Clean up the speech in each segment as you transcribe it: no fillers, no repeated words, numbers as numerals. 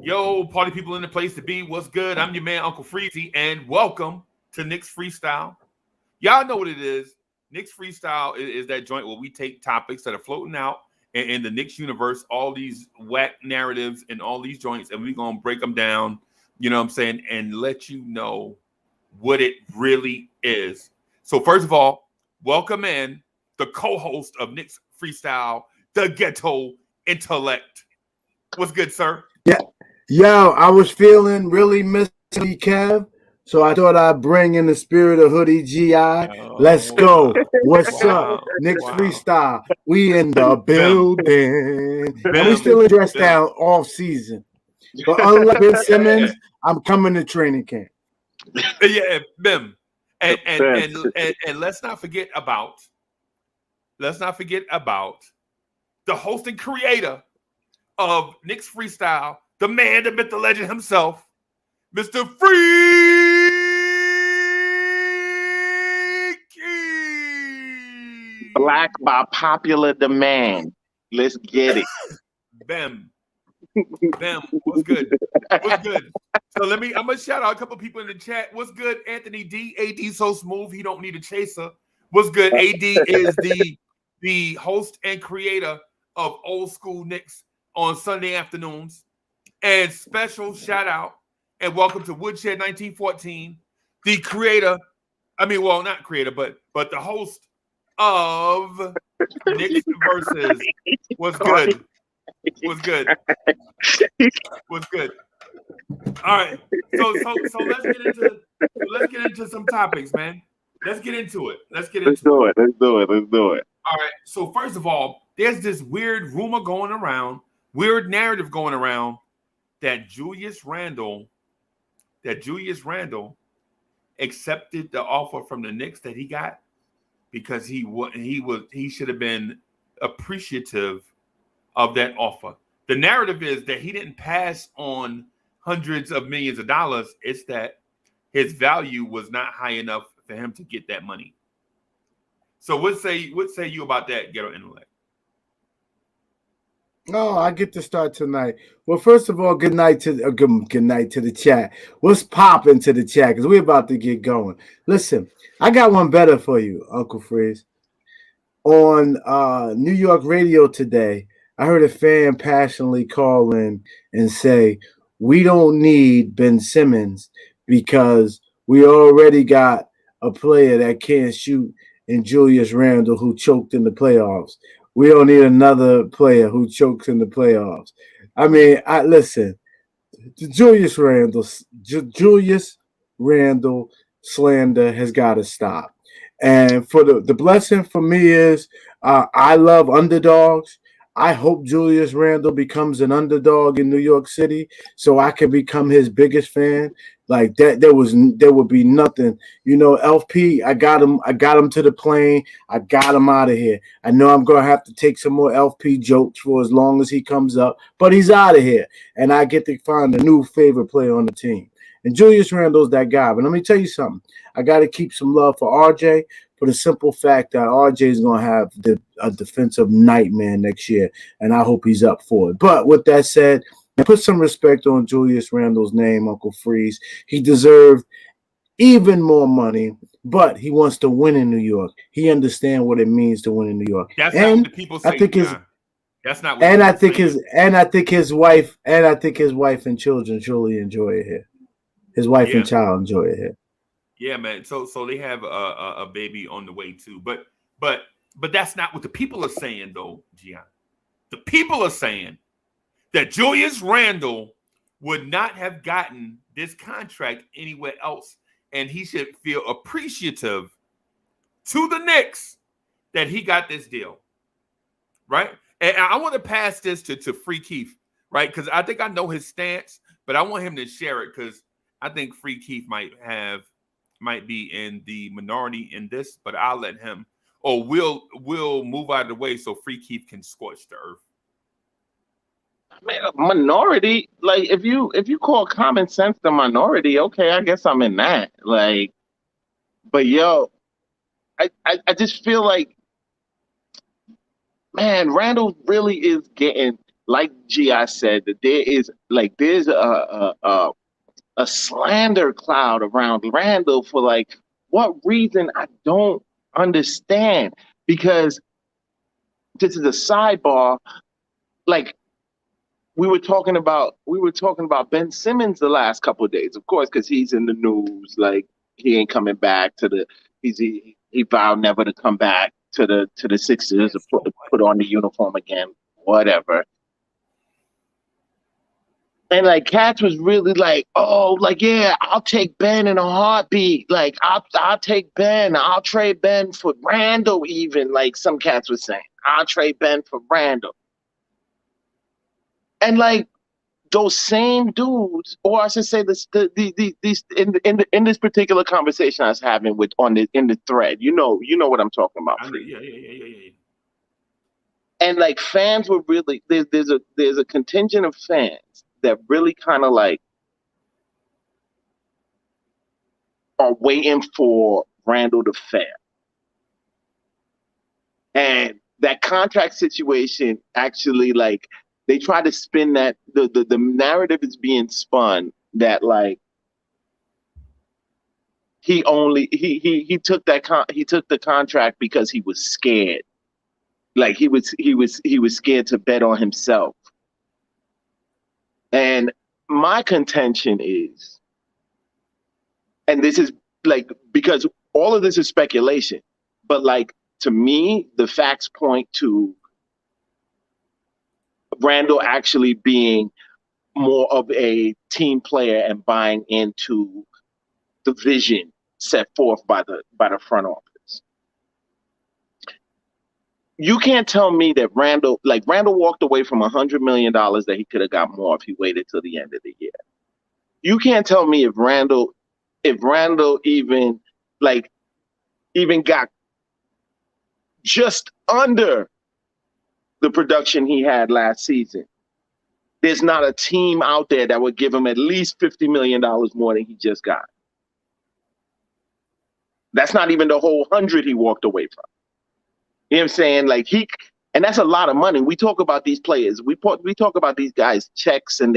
Yo, party people in the place to be. What's good? I'm your man, Uncle Freezy, and welcome to Knicks Freestyle. Y'all know what it is. Knicks Freestyle is that joint where we take topics that are floating out in the Knicks universe, all these whack narratives and all these joints, and we're going to break them down, you know what I'm saying, and let you know what it really is. So first of all, welcome in the co-host of Knicks Freestyle, the Ghetto Intellect. What's good, sir? Yeah, yo, I was feeling really missing you, Kev, so I thought I'd bring in the spirit of Hoodie GI. Let's Oh, go. wow. What's up? Wow. Knicks Wow. Freestyle. We in the Bim. building. And we Bim. still in dress Bim. down all season. But unlike Ben Simmons, I'm coming to training camp. Yeah, Bim. And let's not forget about the host and creator of Knicks Freestyle, the man, the myth, the legend himself, Mr. Freaky. Black by popular demand. Let's get it. Bim. Bim. What's good? What's good? So I'm gonna shout out a couple people in the chat. What's good, Anthony D? AD so smooth, he don't need a chaser. What's good? AD is the host and creator of Old School Knicks on Sunday afternoons. And special shout out and welcome to Woodshed 1914, the creator, not creator, but the host of Knicks Versus. What's good? What's good? What's good? All right. So let's get into some topics, man. Let's get into it. Let's do it. All right. So first of all, there's this weird rumor going around, weird narrative going around that Julius Randle accepted the offer from the Knicks that he got because he should have been appreciative of that offer. The narrative is that he didn't pass on hundreds of millions of dollars. It's that his value was not high enough for him to get that money. So what say you about that, Ghetto Intellect? Oh, I get to start tonight. Well, first of all, good night to the chat. What's popping to the chat? Because we're about to get going. Listen, I got one better for you, Uncle Freeze. On New York radio today, I heard a fan passionately call in and say, we don't need Ben Simmons because we already got a player that can't shoot in Julius Randle who choked in the playoffs. We don't need another player who chokes in the playoffs. I mean, listen, Julius Randle slander has got to stop. And for the blessing for me is I love underdogs. I hope Julius Randle becomes an underdog in New York City so I can become his biggest fan. Like that, there would be nothing. You know, LP, I got him to the plane. I got him out of here. I know I'm gonna have to take some more LP jokes for as long as he comes up, but he's out of here. And I get to find a new favorite player on the team. And Julius Randle's that guy. But let me tell you something. I gotta keep some love for RJ. For the simple fact that RJ is going to have a defensive nightmare next year, and I hope he's up for it. But with that said, put some respect on Julius Randle's name, Uncle Freeze. He deserved even more money, but he wants to win in New York. He understands what it means to win in New York. That's not what the people say. That's not what and I think his wife and children truly enjoy it here. His wife and child enjoy it here. Yeah, man. So they have a baby on the way too, but that's not what the people are saying though, Gian. The people are saying that Julius Randle would not have gotten this contract anywhere else, and he should feel appreciative to the Knicks that he got this deal, right? And I want to pass this to Free Keith, right? Because I think I know his stance, but I want him to share it because I think Free Keith might be in the minority in this, but I'll let him, or we'll move out of the way so Free Keith can scorch the earth. Man, minority, like if you call common sense the minority, okay, I guess I'm in that. Like, but yo, I just feel like, man, Randall really is getting like G.I. said, that there's a slander cloud around Randall for like what reason I don't understand. Because this is a sidebar, like we were talking about Ben Simmons the last couple of days, of course, because he's in the news, like he ain't coming back to the he vowed never to come back to the Sixers to put on the uniform again, whatever. And like Cats was really like, oh, like, yeah, I'll take Ben in a heartbeat. Like I'll take Ben. I'll trade Ben for Randall even. Like some cats were saying, I'll trade Ben for Randall. And like those same dudes, or I should say this, these in this particular conversation I was having in the thread, you know what I'm talking about. Yeah. And like fans were really there's a contingent of fans that really kind of like are waiting for Randall to fail. And that contract situation actually, like, they try to spin that the narrative is being spun that like he took the contract because he was scared. Like he was scared to bet on himself. And my contention is, and this is like, because all of this is speculation, but like to me, the facts point to Randall actually being more of a team player and buying into the vision set forth by the front office. You can't tell me that Randall walked away from $100 million that he could have got more if he waited till the end of the year. You can't tell me if Randall even got just under the production he had last season. There's not a team out there that would give him at least $50 million more than he just got. That's not even the whole 100 he walked away from. You know what I'm saying? Like and that's a lot of money. We talk about these players. We talk about these guys' checks and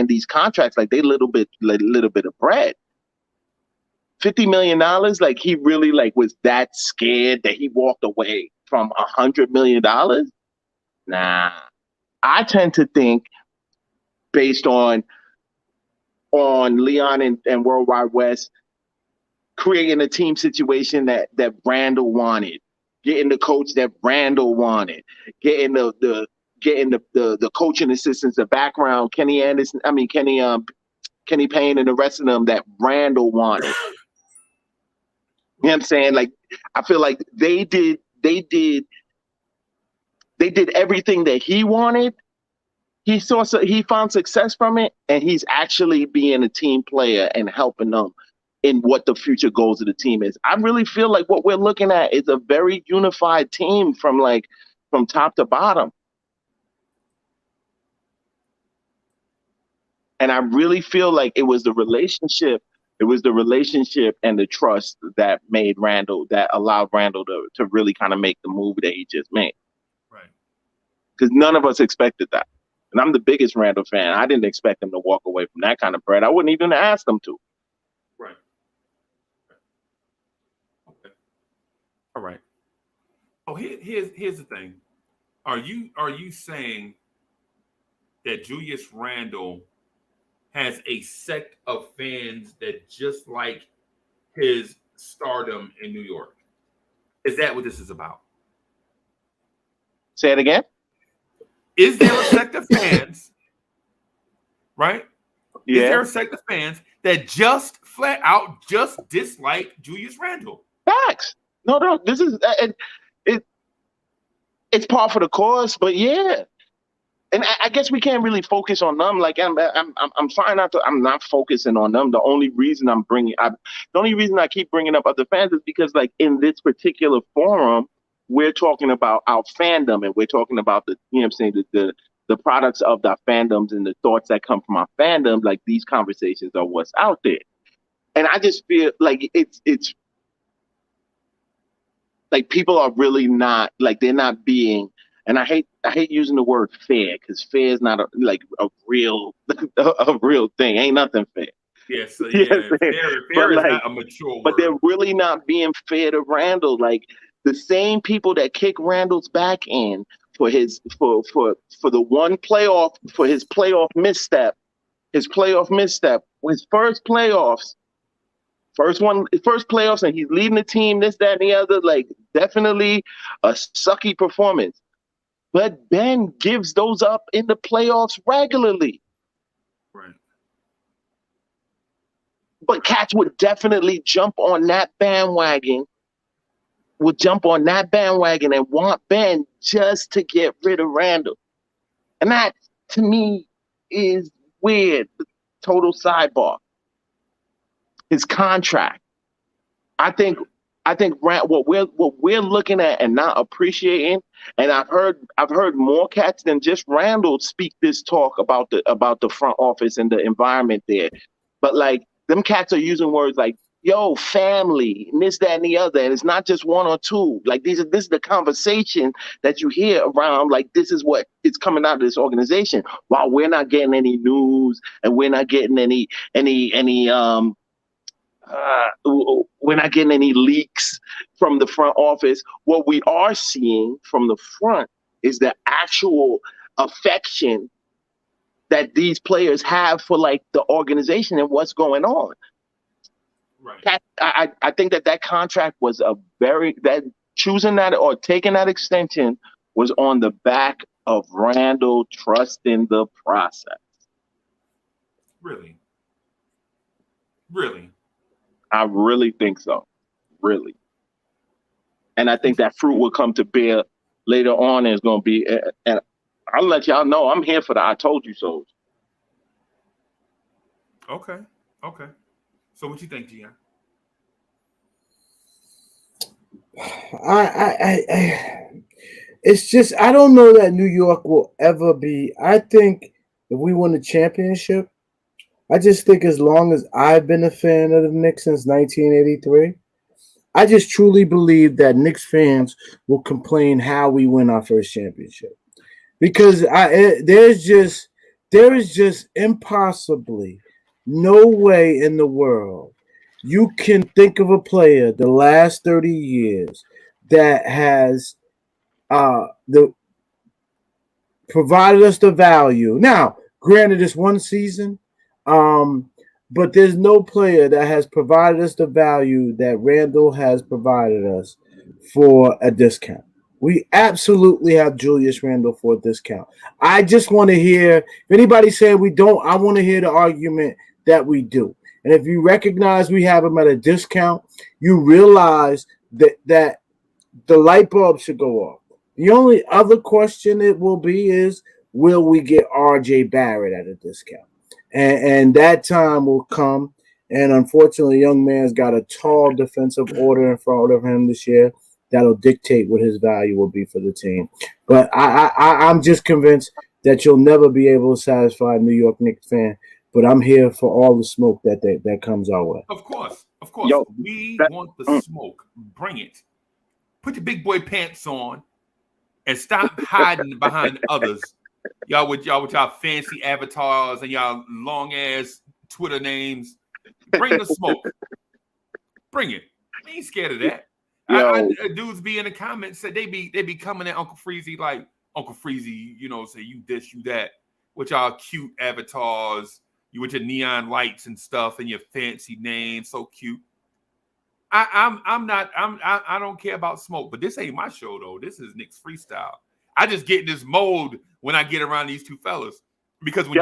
these contracts like they little bit of bread. $50 million, like he really like was that scared that he walked away from $100 million? Nah. I tend to think, based on Leon and Worldwide West creating a team situation that Randall wanted, getting the coach that Randall wanted, getting the coaching assistants, the background, Kenny Payne and the rest of them that Randall wanted. You know what I'm saying? Like, I feel like they did everything that he wanted. He found success from it, and he's actually being a team player and helping them in what the future goals of the team is. I really feel like what we're looking at is a very unified team from top to bottom. And I really feel like it was the relationship and the trust that allowed Randall to really kind of make the move that he just made. Right. Because none of us expected that. And I'm the biggest Randall fan. I didn't expect him to walk away from that kind of bread. I wouldn't even ask him to. Right. Okay. All right. Oh, here's the thing. Are you saying that Julius Randle has a sect of fans that just like his stardom in New York? Is that what this is about? Say it again. Is there a sect of fans, right? Yeah. Is there a sect of fans that just flat out just dislike Julius Randle? Facts. No. This is it's par for the course, but yeah. And I guess we can't really focus on them. Like I'm trying not to. I'm not focusing on them. The only reason I keep bringing up other fans is because, like, in this particular forum, we're talking about our fandom, and we're talking about the products of the fandoms and the thoughts that come from our fandom. Like, these conversations are what's out there, and I just feel like it's like people are really not, like, they're not being and I hate using the word fair because fair is not a real a real thing. Ain't nothing fair. Yeah, so You know what yeah, I'm saying? fair But is like, not a mature but they're word. really not being fair to Randall. Like the same people that kick Randall's back in for his for the one playoff for his playoff misstep, his first playoffs, first playoffs, and he's leading the team, this, that, and the other. Like definitely a sucky performance. But Ben gives those up in the playoffs regularly. Right. But cats would definitely jump on that bandwagon, and want Ben just to get rid of Randall. And that, to me, is weird. Total sidebar. His contract. I think what we're looking at and not appreciating, and I've heard more cats than just Randall speak this talk about the front office and the environment there. But like them cats are using words like yo, family, and this, that, and the other. And it's not just one or two. Like this is the conversation that you hear around, like this is what is coming out of this organization. While we're not getting any news and we're not getting we're not getting any leaks from the front office. What we are seeing from the front is the actual affection that these players have for like the organization and what's going on. Right. I think that contract was that choosing that or taking that extension was on the back of Randall trusting the process. Really? Really? I really think so. Really. And I think that fruit will come to bear later on, and it's going to be, and I'll let y'all know I'm here for the I told you so. Okay. Okay. So what you think, Gian? It's just I don't know that New York will ever be. I think if we win the championship, I just think as long as I've been a fan of the Knicks since 1983, I just truly believe that Knicks fans will complain how we win our first championship because there is just impossibly no way in the world you can think of a player the last 30 years that has the provided us the value. Now, granted, it's one season, but there's no player that has provided us the value that Randall has provided us for a discount. We absolutely have Julius Randle for a discount. I just want to hear if anybody saying we don't. I want to hear the argument that we do. And if you recognize we have him at a discount, you realize that the light bulb should go off. The only other question it will be is, will we get R.J. Barrett at a discount? And that time will come. And unfortunately, young man's got a tall defensive order in front of him this year that'll dictate what his value will be for the team. But I'm just convinced that you'll never be able to satisfy a New York Knicks fan. But I'm here for all the smoke that comes our way. Of course. Yo, We want the smoke. Bring it. Put your big boy pants on and stop hiding behind others. Y'all with y'all fancy avatars and y'all long ass Twitter names. Bring the smoke. Bring it. I ain't scared of that. Dudes be in the comments said they be coming at Uncle Freezy like Uncle Freezy, say you this, you that, with y'all cute avatars, you with your neon lights and stuff and your fancy name, so cute. I don't care about smoke, but this ain't my show though. This is Knicks Freestyle. I just get in this mode when I get around these two fellas because when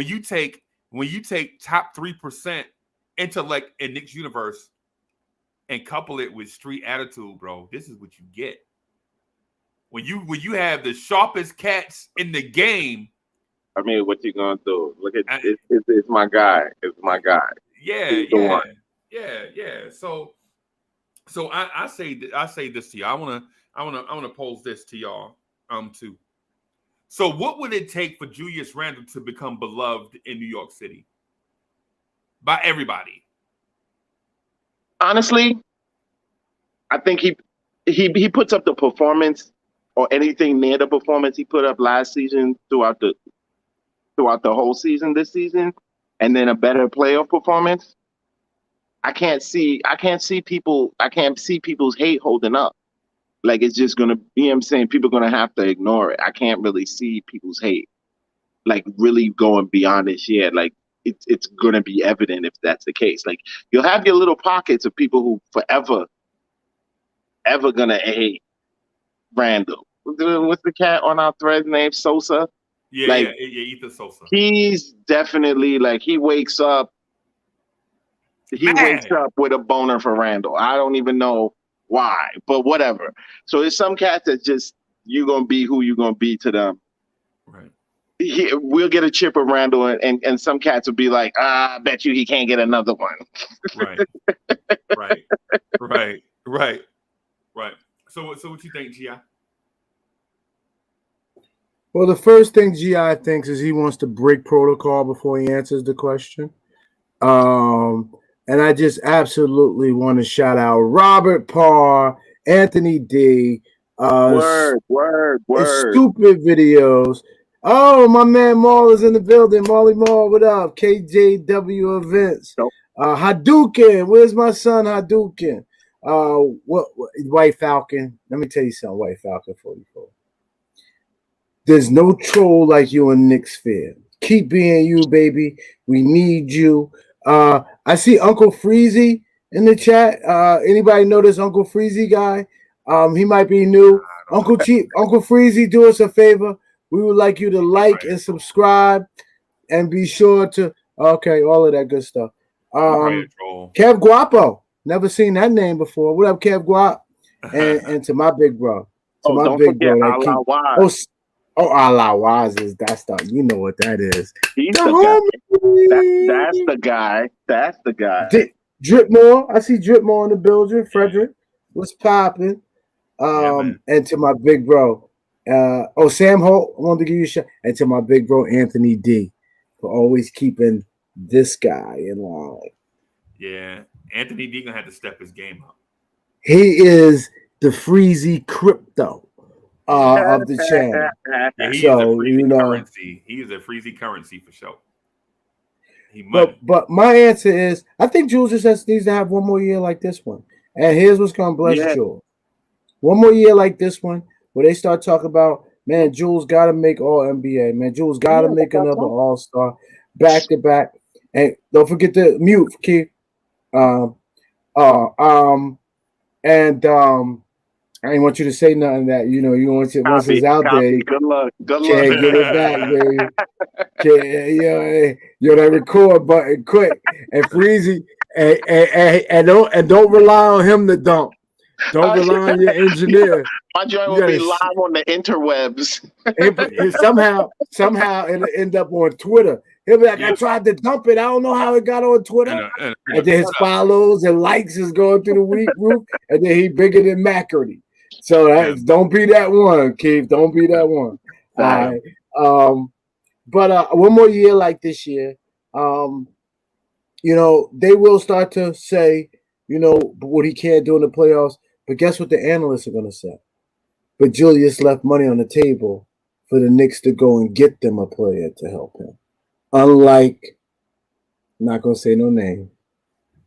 you take top 3% intellect in Knicks universe and couple it with street attitude, bro, this is what you get. When you have the sharpest cats in the game. I mean, what you gonna do? Look at it's my guy. It's my guy. Yeah. So I say this to you. I wanna pose this to y'all too. So what would it take for Julius Randle to become beloved in New York City by everybody? Honestly, I think he puts up the performance or anything near the performance he put up last season throughout the whole season this season, and then a better playoff performance, I can't see people's hate holding up. Like, it's just gonna, you know what I'm saying, people are gonna have to ignore it. I can't really see people's hate like really going beyond this year. Like, it's gonna be evident if that's the case. Like, you'll have your little pockets of people who forever ever gonna hate Randall. What's the cat on our thread named Sosa? Yeah, Ethan Sosa. He's definitely like, he wakes up with a boner for Randall. I don't even know why, but whatever. So there's some cats that just, you're gonna be who you're gonna be to them. Right. We'll get a chip of Randall, and some cats will be like, I bet you he can't get another one. Right. Right. So what you think, G.I.? Well, the first thing G.I. thinks is he wants to break protocol before he answers the question. And I just absolutely want to shout out Robert Parr, Anthony D. Word. Stupid videos. Oh, my man Maul is in the building. Molly Maul, what up? KJW Events. Nope. Hadouken, where's my son Hadouken? What White Falcon? Let me tell you something, White Falcon 44. There's no troll like you in Knicks fan. Keep being you, baby. We need you. I see Uncle Freezy in the chat. Anybody know this Uncle Freezy guy? He might be new. Uncle Freezy, do us a favor. We would like you to like and subscribe and be sure to all of that good stuff. Kev Guapo. Never seen that name before. What up, Kev Guap? And to my big bro. Don't forget Allah Wise. Allah Wise is that stuff. You know what that is. He's the guy. That's the guy. Dripmore. I see Dripmore in the building. Frederick, what's popping? And to my big bro. Sam Holt, I wanted to give you a shout. And to my big bro Anthony D for always keeping this guy in line. Yeah, Anthony D gonna have to step his game up. He is the Freezy crypto of the channel. Yeah, he is a Freezy currency. He is a Freezy currency for sure. But my answer is, I think Jules just needs to have one more year like this one. And here's what's gonna bless Jules. One more year like this one, where they start talking about, man, Jules got to make all NBA. Man, Jules got to make another All-Star back to back. And don't forget to mute, Keith. I didn't want you to say nothing that you want to once it's out there. Good luck. Can't get it back, baby. That record button quick and Freezy and don't rely on him to dump. Don't rely on your engineer. My joint will be live on the interwebs. Somehow it'll end up on Twitter. He'll be like, I tried to dump it. I don't know how it got on Twitter. And then his follows and likes is going through the week roof. And then he bigger than Maccarty. So don't be that one, Keith. Don't be that one. All right. But one more year like this year, they will start to say, what he can't do in the playoffs. But guess what the analysts are going to say? But Julius left money on the table for the Knicks to go and get them a player to help him. Unlike, I'm not going to say no name,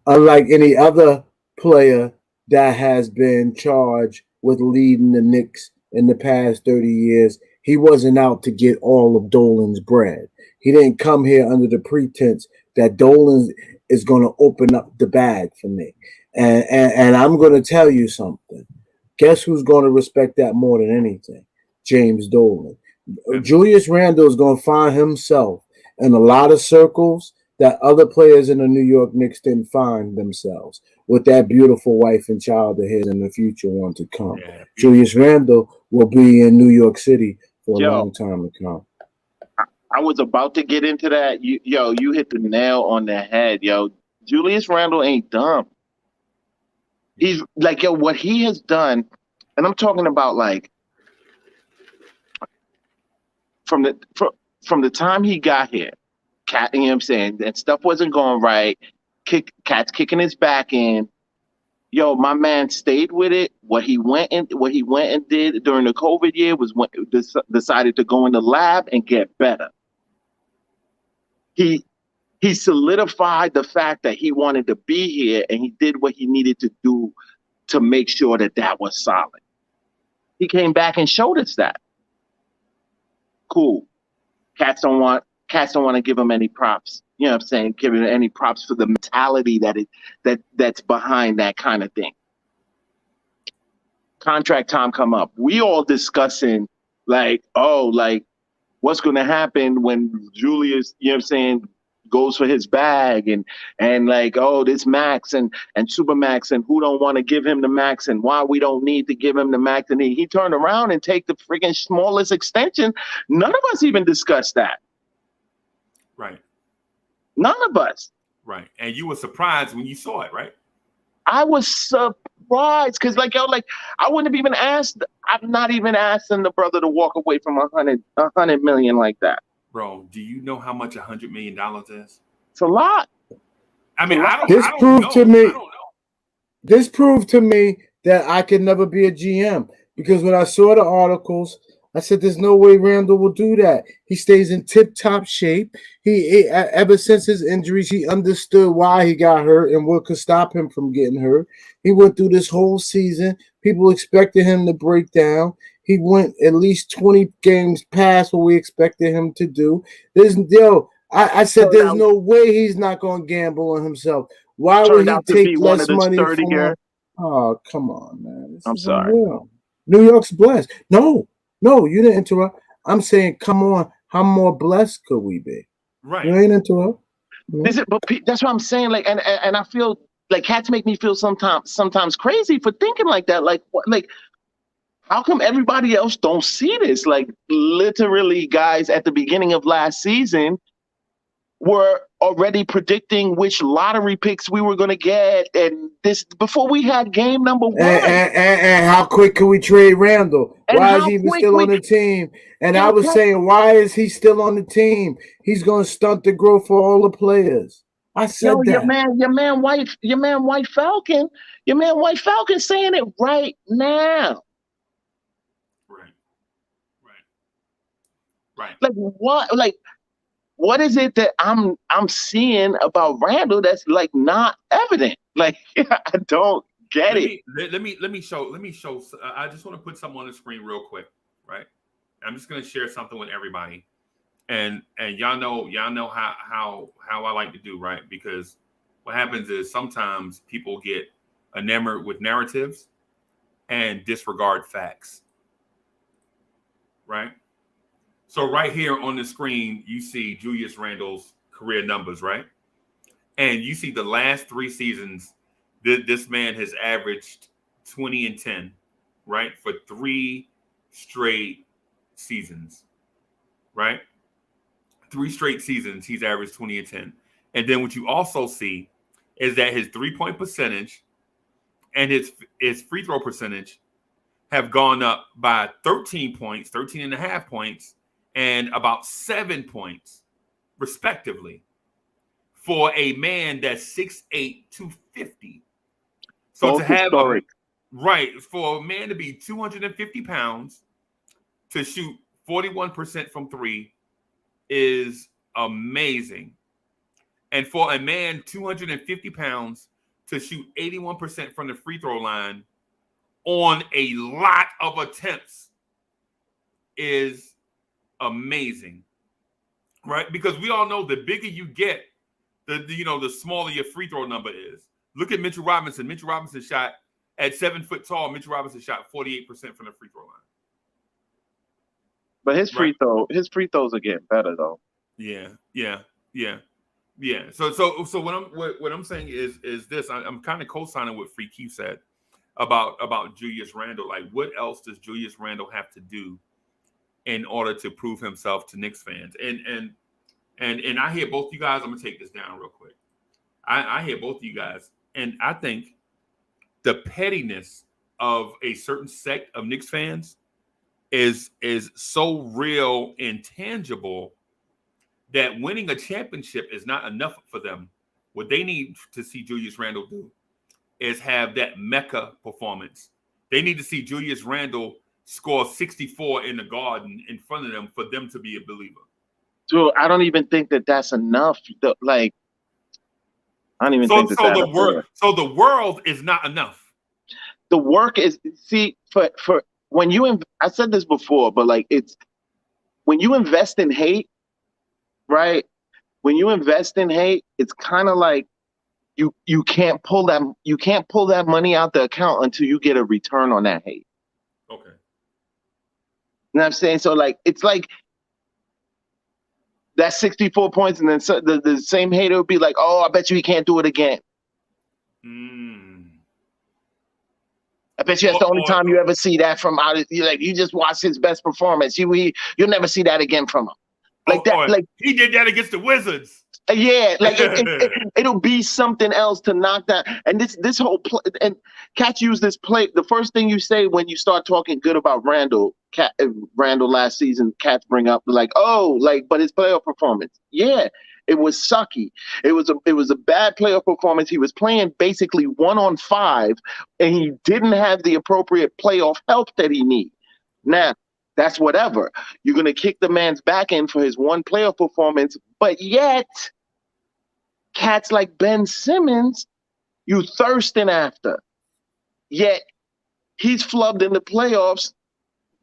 unlike any other player that has been charged with leading the Knicks in the past 30 years, he wasn't out to get all of Dolan's bread. He didn't come here under the pretense that Dolan is going to open up the bag for me. And I'm going to tell you something. Guess who's going to respect that more than anything? James Dolan. Julius Randle is going to find himself in a lot of circles that other players in the New York Knicks didn't find themselves, with that beautiful wife and child of his in the future want to come. Yeah. Julius Randle will be in New York City for a long time to come. I was about to get into that. You hit the nail on the head, Julius Randle ain't dumb. He's like, what he has done, and I'm talking about like from the time he got here, you know what I'm saying, that stuff wasn't going right. Cat's kicking his back in. Yo, my man stayed with it. What he went and did during the COVID year was decided to go in the lab and get better. He solidified the fact that he wanted to be here, and he did what he needed to do to make sure that that was solid. He came back and showed us that. Cool. Cats don't want to give him any props. You know what I'm saying? Give him any props for the mentality that's behind that kind of thing. Contract time come up. We all discussing like, oh, like what's going to happen when Julius, you know what I'm saying, goes for his bag and like, oh, this max and super max and who don't want to give him the max and why we don't need to give him the max, and he turned around and take the freaking smallest extension. None of us even discussed that. Right. None of us. Right. And you were surprised when you saw it, right? I was surprised because, like, yo, like I wouldn't have even asked. I'm not even asking the brother to walk away from a hundred million like that. Bro, do you know how much $100 million is? It's a lot. I mean, I don't know. This proved to me that I can never be a GM, because when I saw the articles, I said, "There's no way Randall will do that. He stays in tip-top shape. He ever since his injuries, he understood why he got hurt and what could stop him from getting hurt. He went through this whole season. People expected him to break down. He went at least 20 games past what we expected him to do. I said, there's no way he's not going to gamble on himself. Why would he take less money from? Oh, come on, man. I'm sorry. Unreal. New York's blessed. No, you didn't interrupt. I'm saying, come on, how more blessed could we be? Right. You ain't interrupt. But that's what I'm saying. Like, and I feel like cats make me feel sometimes crazy for thinking like that. Like, what, like, how come everybody else don't see this? Like, literally, guys at the beginning of last season were already predicting which lottery picks we were going to get, and this before we had game number one. And how quick can we trade Randall? Why is he even still on the team? And I was saying, why is he still on the team? He's going to stunt the growth for all the players. I said that. Your man, White Falcon saying it right now. Right. Like what? Like, what is it that I'm seeing about Randall that's like not evident? Like, I don't get it. Let me show. I just want to put something on the screen real quick, right? I'm just going to share something with everybody, and y'all know how I like to do, right? Because what happens is sometimes people get enamored with narratives and disregard facts, right? So right here on the screen, you see Julius Randle's career numbers, right? And you see the last 3 seasons, this man has averaged 20 and 10, right? For 3 straight seasons, right? 3 straight seasons, he's averaged 20 and 10. And then what you also see is that his 3-point percentage and his free throw percentage have gone up by 13 points, 13 and a half points, and about 7 points, respectively, for a man that's 6'8", 250. So Both to have for a man to be 250 pounds to shoot 41% from 3 is amazing. And for a man 250 pounds to shoot 81% from the free throw line on a lot of attempts is amazing, right? Because we all know the bigger you get, the smaller your free throw number is. Look at Mitchell Robinson. Mitchell Robinson shot at 7 foot tall. Mitchell Robinson shot 48% from the free throw line. But his free throws are getting better though. Yeah. So what I'm saying is this. I'm kind of co-signing what Free Q said about Julius Randle. Like, what else does Julius Randle have to do in order to prove himself to Knicks fans? And I hear both you guys. I'm gonna take this down real quick. I hear both of you guys, and I think the pettiness of a certain sect of Knicks fans is so real and tangible that winning a championship is not enough for them. What they need to see Julius Randle do as have that Mecca performance. They need to see Julius Randle score 64 in the Garden in front of them for them to be a believer. So I don't even think that that's enough. Like, I don't even think that that's enough. So the world is not enough. The work is, see, for when you, I said this before, but like, it's when you invest in hate, right? When you invest in hate, it's kind of like you can't pull that money out the account until you get a return on that hate. Okay. You know what I'm saying? So like, it's like that 64 points, and then the same hater would be like, oh, I bet you he can't do it again. I bet you that's the only time you ever see that from out. Like, you just watch his best performance. You'll never see that again from him. Like that. Like he did that against the Wizards. Yeah, like it'll be something else to knock that. And this whole play, and Cat used this play. The first thing you say when you start talking good about Randle last season, Cats bring up like, oh, like, but his playoff performance. Yeah, it was sucky. It was a bad playoff performance. He was playing basically 1-on-5, and he didn't have the appropriate playoff help that he needs. Now, that's whatever. You're going to kick the man's back end for his one playoff performance, but yet cats like Ben Simmons, you thirsting after. Yet he's flubbed in the playoffs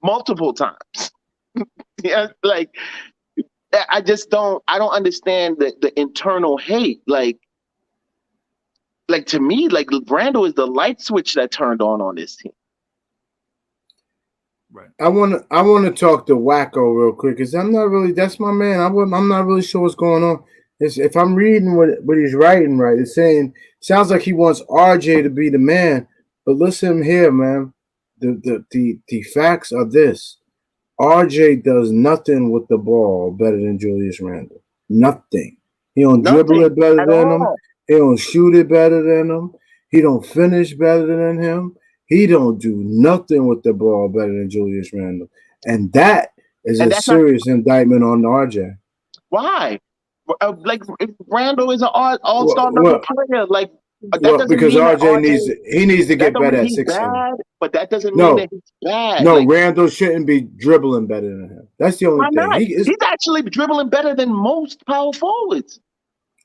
multiple times. Yeah, like, I don't understand the internal hate. Like to me, like, Randle is the light switch that turned on this team. Right. I want to talk to Wacko real quick, because I'm not really, that's my man. I'm not really sure what's going on. If I'm reading what he's writing right, it's saying, sounds like he wants RJ to be the man. But listen here, man. The facts are this: RJ does nothing with the ball better than Julius Randle. Nothing. He don't dribble it better than him. He don't shoot it better than him. He don't finish better than him. He don't do nothing with the ball better than Julius Randle. And that is a serious indictment on RJ. Why? Like, Randle is an all-star level player. Like, because RJ needs to get better at 6'7". But that doesn't mean that he's bad. No, like, Randle shouldn't be dribbling better than him. That's the only thing. He's actually dribbling better than most power forwards.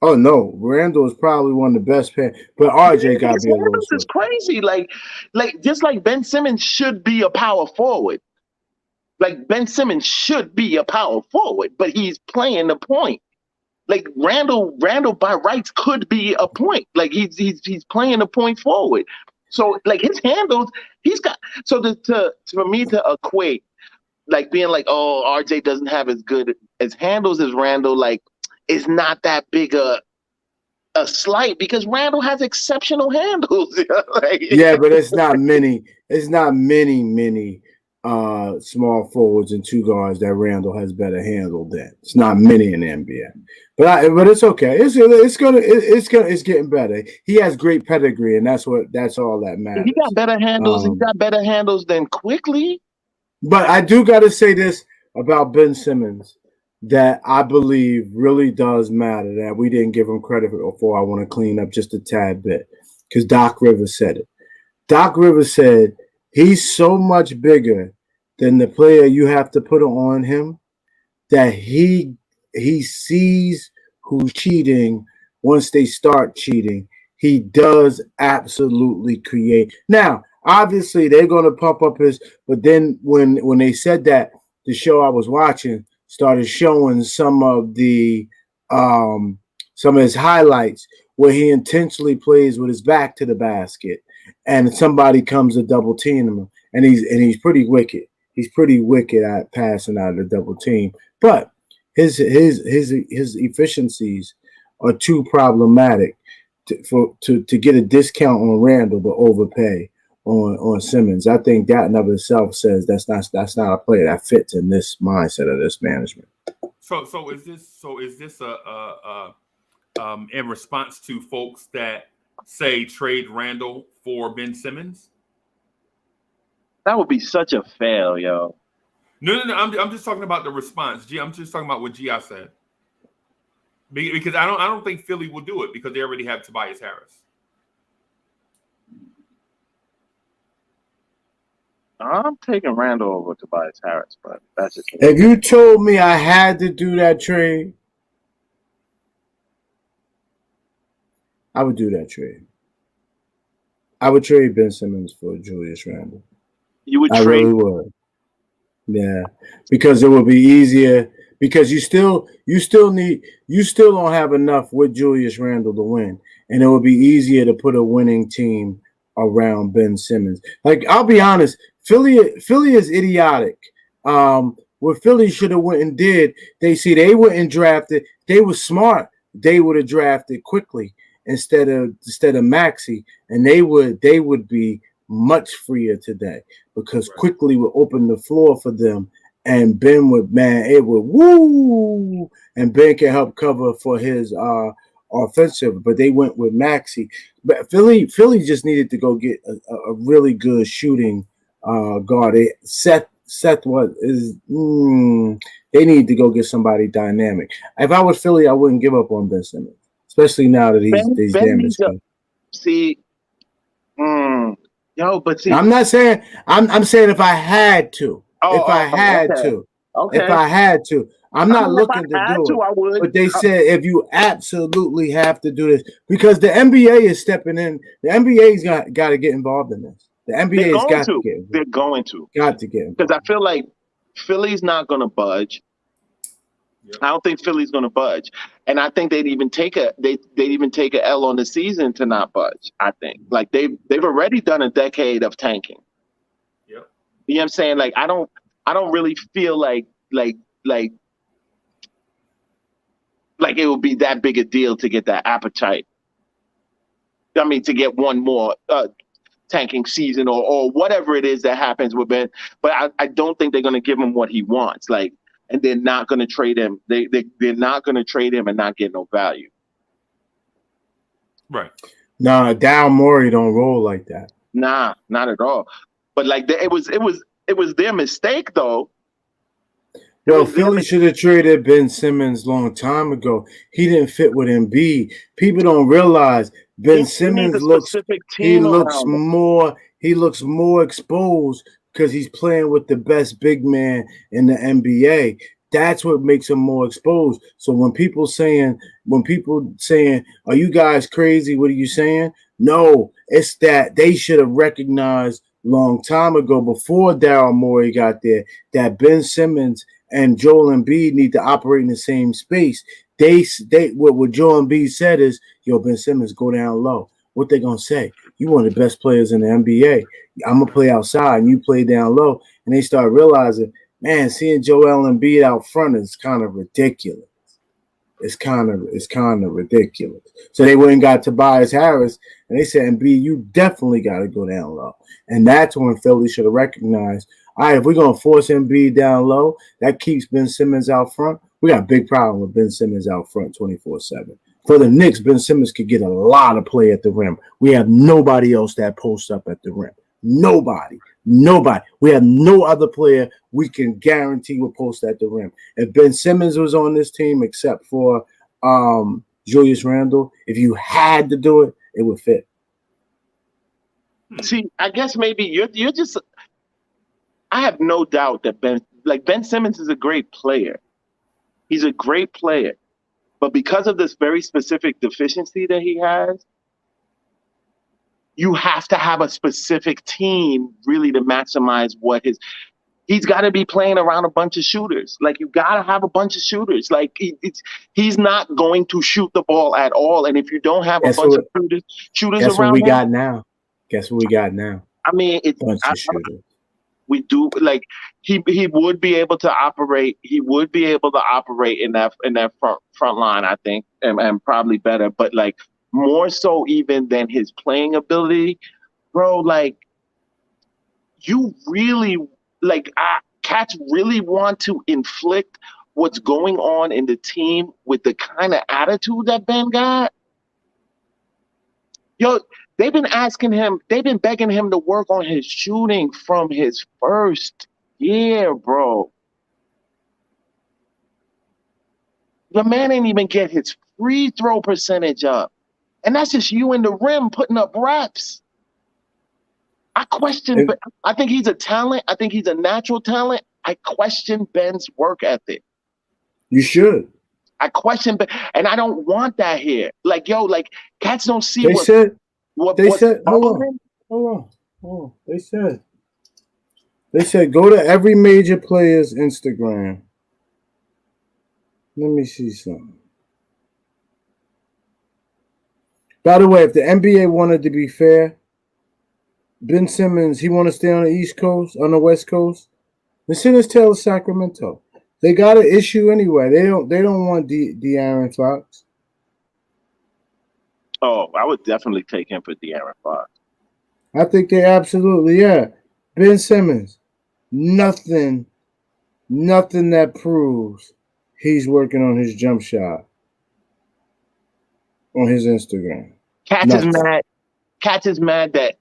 Oh no, Randle is probably one of the best players, but RJ got to be a little. This is crazy. Like just like Ben Simmons should be a power forward. Like, Ben Simmons should be a power forward, but he's playing the point. Like, Randle by rights could be a point. Like, he's playing the point forward. So like, his handles, he's got. So for me to equate, like, being like, oh, RJ doesn't have as good as handles as Randle, like, is not that big a slight, because Randle has exceptional handles. Like, yeah, but it's not many small forwards and two guards that Randle has better handle than. It's not many in the NBA. But it's okay. It's getting better. He has great pedigree, and that's all that matters. He got better handles. He got better handles than Quickly. But I do got to say this about Ben Simmons that I believe really does matter, that we didn't give him credit for. I want to clean up just a tad bit, because Doc Rivers said it. Doc Rivers said he's so much bigger than the player you have to put on him that he sees who's cheating. Once they start cheating, he does absolutely create. Now, obviously, they're going to pump up his, but then when they said that, the show I was watching started showing some of his highlights where he intentionally plays with his back to the basket, and somebody comes to double team him, and he's pretty wicked. He's pretty wicked at passing out of the double team, but his efficiencies are too problematic to get a discount on Randle but overpay on Simmons. I think that in of itself says that's not a player that fits in this mindset of this management. So is this a in response to folks that say trade Randle for Ben Simmons? That would be such a fail, yo. No. I'm just talking about the response. I'm just talking about what G.I. said. Because I don't think Philly will do it, because they already have Tobias Harris. I'm taking Randall over Tobias Harris, but that's just me. If you told me I had to do that trade, I would do that trade. I would trade Ben Simmons for Julius Randle. You would I trade really would. Yeah, because it would be easier. Because you still don't have enough with Julius Randle to win, and it would be easier to put a winning team around Ben Simmons. Like, I'll be honest, Philly is idiotic. What Philly should have went and did, they went and drafted. They were smart. They would have drafted quickly instead of Maxey, and they would be much freer today because quickly would open the floor for them. And Ben would, it would woo, and Ben can help cover for his offensive. But they went with Maxey. But Philly just needed to go get a really good shooting guard. Seth, what is? They need to go get somebody dynamic. If I was Philly, I wouldn't give up on Ben Simmons, especially now that he's Ben damaged. See, but see, I'm not saying. I'm saying if I had to. If I had to. I'm not looking to do it. I would. But they said if you absolutely have to do this, because the NBA is stepping in. The NBA's got to get involved in this. The NBA has got to get involved. They're going to. Got to get involved. Because I feel like Philly's not going to budge. Yep. I don't think Philly's going to budge, and I think they'd even take a L on the season to not budge. I think like they've already done a decade of tanking. Yep. You know what I'm saying? Like I don't really feel like it would be that big a deal to get that appetite. I mean, to get one more tanking season or whatever it is that happens with Ben. But I don't think they're going to give him what he wants. Like. And they're not going to trade him. They're not going to trade him and not get no value. Right. Nah, Daryl Morey don't roll like that. Nah, not at all. But like it was their mistake though. Well, Philly should have traded Ben Simmons a long time ago. He didn't fit with Embiid. People don't realize Ben Simmons looks more exposed because he's playing with the best big man in the NBA. That's what makes him more exposed. So when people saying, are you guys crazy? What are you saying? No, it's that they should have recognized long time ago before Daryl Morey got there that Ben Simmons and Joel Embiid need to operate in the same space. What Joel Embiid said is, yo, Ben Simmons, go down low. What they gonna say? You one of the best players in the NBA. I'm gonna play outside and you play down low. And they start realizing, man, seeing Joel Embiid out front is kind of ridiculous. It's kind of ridiculous. So they went and got Tobias Harris, and they said, Embiid, you definitely got to go down low. And that's when Philly should have recognized, all right, if we're gonna force Embiid down low, that keeps Ben Simmons out front. We got a big problem with Ben Simmons out front 24/7. For the Knicks, Ben Simmons could get a lot of play at the rim. We have nobody else that posts up at the rim. Nobody. We have no other player we can guarantee will post at the rim. If Ben Simmons was on this team, except for Julius Randle, if you had to do it, it would fit. See, I guess maybe you're just. I have no doubt that Ben Simmons is a great player. He's a great player. But because of this very specific deficiency that he has, you have to have a specific team really to maximize what he's got to be playing around a bunch of shooters. Like, you got to have a bunch of shooters. Like, he's not going to shoot the ball at all. And if you don't have a bunch of shooters around, what we got now. Guess what we got now? I mean, it's a bunch of shooters. We do, like, he would be able to operate. He would be able to operate in that front line, I think, and probably better. But like, more so even than his playing ability, bro. Like, you really, like, cats really want to inflict what's going on in the team with the kind of attitude that Ben got. Yo, they've been begging him to work on his shooting from his first year, bro. The man ain't even get his free throw percentage up. And that's just you in the rim putting up reps. I question. I think he's a talent. I think he's a natural talent. I question Ben's work ethic. You should. I question Ben, and I don't want that here. Like, yo, like cats don't see They said. what Hold on. They said go to every major player's Instagram. Let me see something. By the way, if the NBA wanted to be fair, Ben Simmons, he want to stay on the East Coast, on the West Coast. The send his tail to Sacramento. They got an issue anyway. They don't want De'Aaron Fox. Oh, I would definitely take him for De'Aaron Fox. I think they absolutely, yeah. Ben Simmons, nothing that proves he's working on his jump shot on his Instagram. Cats is mad that,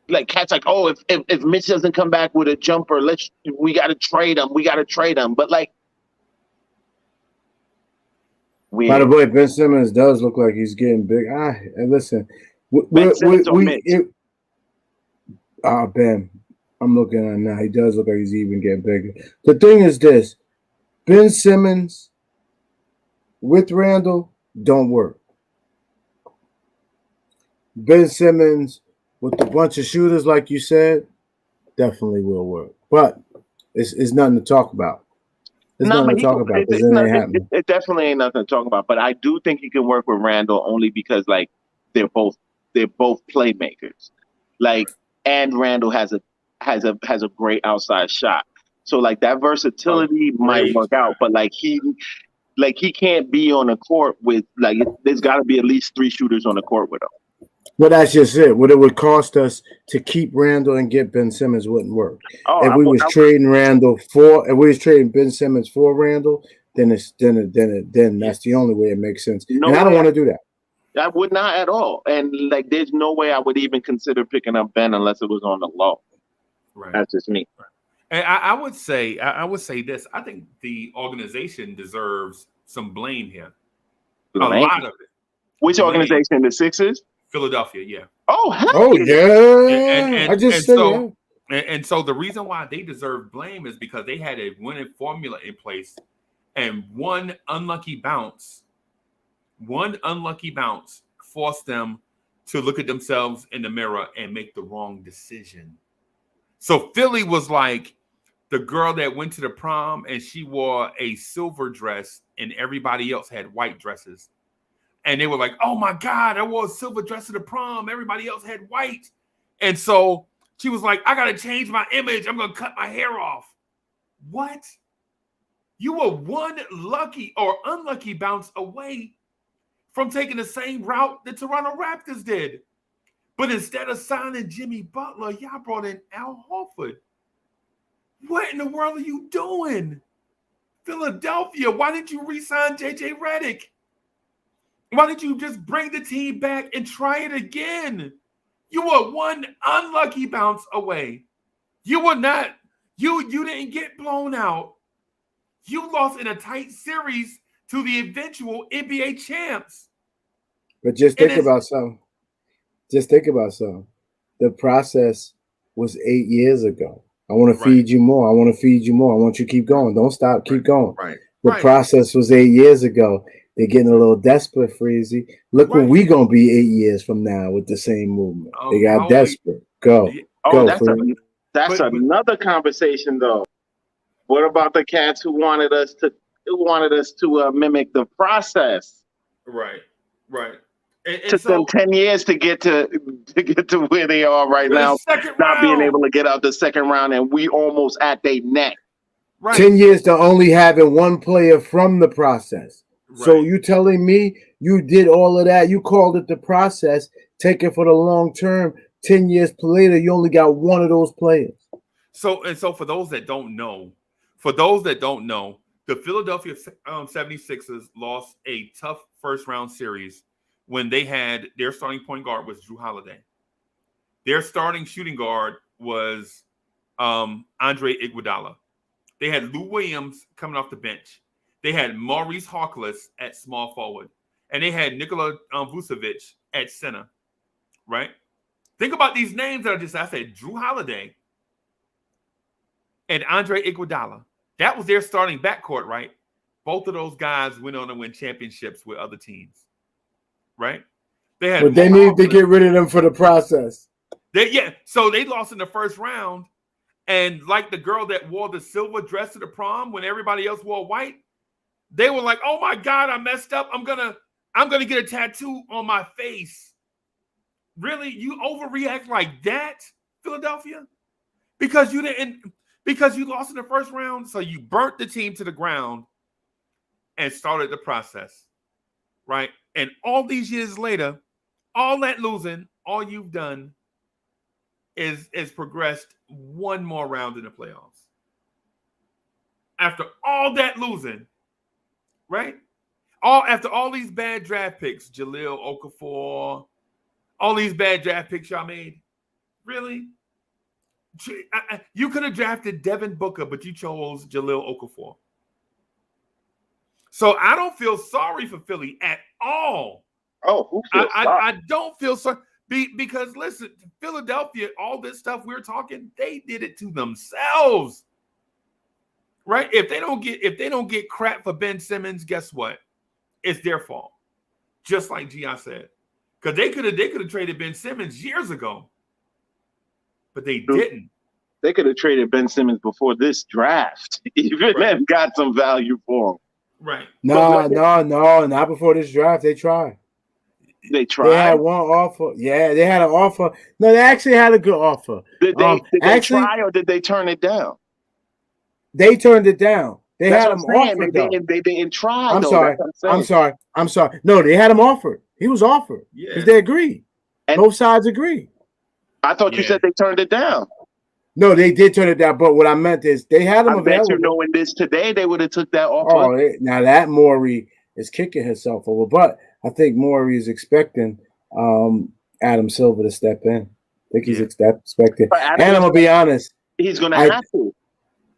like, Cat's like, oh, if Mitch doesn't come back with a jumper, we got to trade him. But like, by the way, Ben Simmons does look like he's getting big. And listen, Ben, I'm looking at him now. He does look like he's even getting bigger. The thing is this: Ben Simmons with Randall don't work. Ben Simmons with a bunch of shooters, like you said, definitely will work. But it's nothing to talk about. It's nothing to talk about because it ain't happening. It definitely ain't nothing to talk about. But I do think he can work with Randall only because, like, they're both playmakers. Like, and Randall has a great outside shot. So like that versatility might work out. But like he can't be on the court with, like, there's got to be at least 3 shooters on the court with him. Well, that's just it. What it would cost us to keep Randall and get Ben Simmons wouldn't work. If we was trading Ben Simmons for Randall, then that's the only way it makes sense. And I don't want to do that. I would not at all. And like, there's no way I would even consider picking up Ben unless it was on the low. Right. That's just me. Right. And I would say this. I think the organization deserves some blame here. A lot of it. Which organization? The Sixers? Philadelphia, yeah. Oh, hell yeah. I just said that. And so the reason why they deserve blame is because they had a winning formula in place, and one unlucky bounce forced them to look at themselves in the mirror and make the wrong decision. So Philly was like the girl that went to the prom and she wore a silver dress and everybody else had white dresses. And they were like, oh my God, I wore a silver dress to the prom. Everybody else had white. And so she was like, I got to change my image. I'm going to cut my hair off. What? You were one lucky or unlucky bounce away from taking the same route the Toronto Raptors did. But instead of signing Jimmy Butler, y'all brought in Al Horford. What in the world are you doing? Philadelphia, why didn't you re-sign JJ Redick? Why didn't you just bring the team back and try it again? You were one unlucky bounce away. You were not, you didn't get blown out. You lost in a tight series to the eventual NBA champs. But just think about something. The process was 8 years ago. I want to feed you more. I want you to keep going. Don't stop. Keep going. Right. The process was 8 years ago. They're getting a little desperate, Freezy. Look what we gonna be 8 years from now with the same movement. They got desperate. Go. That's another conversation, though. What about the cats who wanted us to mimic the process? Right. It took them 10 years to get to where they are right now, not being able to get out the second round, and we almost at their neck. Right. 10 years to only having one player from the process. Right. So you telling me you did all of that? You called it the process. Take it for the long term. 10 years later, you only got one of those players. So for those that don't know, the Philadelphia 76ers lost a tough first round series when they had their starting point guard was Jrue Holiday. Their starting shooting guard was Andre Iguodala. They had Lou Williams coming off the bench. They had Maurice Harkless at small forward. And they had Nikola Vucevic at center, right? Think about these names that I said Drew Holiday and Andre Iguodala. That was their starting backcourt, right? Both of those guys went on to win championships with other teams, right? But they need to get rid of them for the process. So they lost in the first round, and like the girl that wore the silver dress to the prom when everybody else wore white, they were like, "Oh my God, I messed up. I'm gonna get a tattoo on my face." Really, you overreact like that, Philadelphia, because you lost in the first round, so you burnt the team to the ground and started the process, right? And all these years later, all that losing, all you've done is progressed one more round in the playoffs. After all that losing, right? After all these bad draft picks, Jahlil Okafor, all these bad draft picks y'all made, really? You could have drafted Devin Booker, but you chose Jahlil Okafor. So I don't feel sorry for Philly at all. Oh, who feels sorry? I don't feel sorry because listen, Philadelphia, all this stuff we're talking, they did it to themselves, right? If they don't get crap for Ben Simmons, guess what? It's their fault. Just like G.I. said, because they could have traded Ben Simmons years ago, but they didn't. They could have traded Ben Simmons before this draft, even and got some value for him. Right. No, not before this draft. They tried. They tried. They had one offer. Yeah, they had an offer. No, they actually had a good offer. Did they try or did they turn it down? They turned it down. They That's had him offered. They didn't try. I'm sorry. No, they had him offered. He was offered because they agreed. And both sides agreed. I thought you said they turned it down. No, they did turn it down. But what I meant is they had him available. I bet you knowing this today, they would have took that offer. Oh, now that Morey is kicking herself over. But I think Morey is expecting Adam Silver to step in. I think he's expecting. And I'm gonna be honest, he's gonna have to.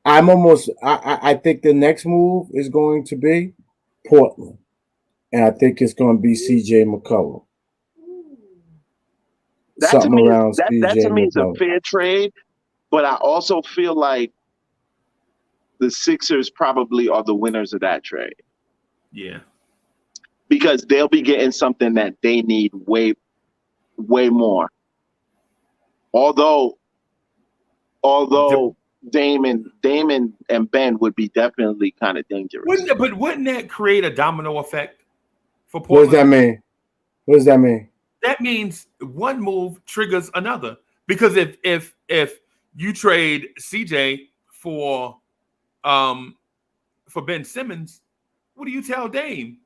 I think the next move is going to be Portland, and I think it's going to be CJ McCollum. That to me is a fair trade, but I also feel like the Sixers probably are the winners of that trade. Yeah. Because they'll be getting something that they need way, way more. Although Damon and Ben would be definitely kind of dangerous. Wouldn't that create a domino effect for Portland? What does that mean? That means one move triggers another. Because if you trade CJ for Ben Simmons, what do you tell Dame?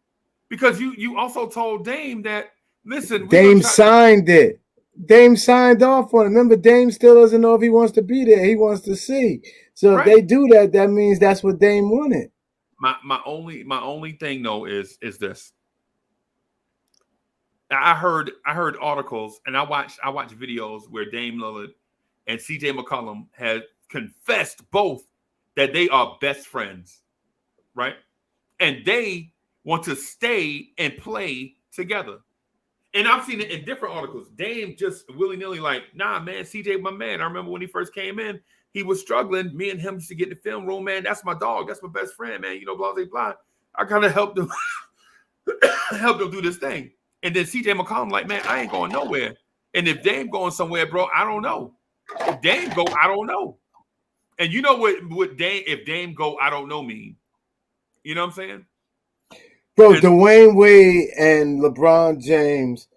Because you also told Dame that, listen, Dame signed it. Dame signed off on it. Remember, Dame still doesn't know if he wants to be there. He wants to see. So if they do that, that means that's what Dame wanted. My only thing though is this. I heard articles and I watched videos where Dame Lillard and CJ McCollum had confessed both that they are best friends, right? And they want to stay and play together. And I've seen it in different articles. Dame just willy-nilly like, nah, man, CJ, my man. I remember when he first came in, he was struggling. Me and him used to get in the film room, man. That's my dog. That's my best friend, man. You know, blah, blah, blah. I kind of helped him do this thing. And then CJ McCollum like, man, I ain't going nowhere. And if Dame going somewhere, bro, I don't know. If Dame go, I don't know. And you know what Dame, if Dame go, I don't know mean. You know what I'm saying? Bro, Dwayne Wade and LeBron James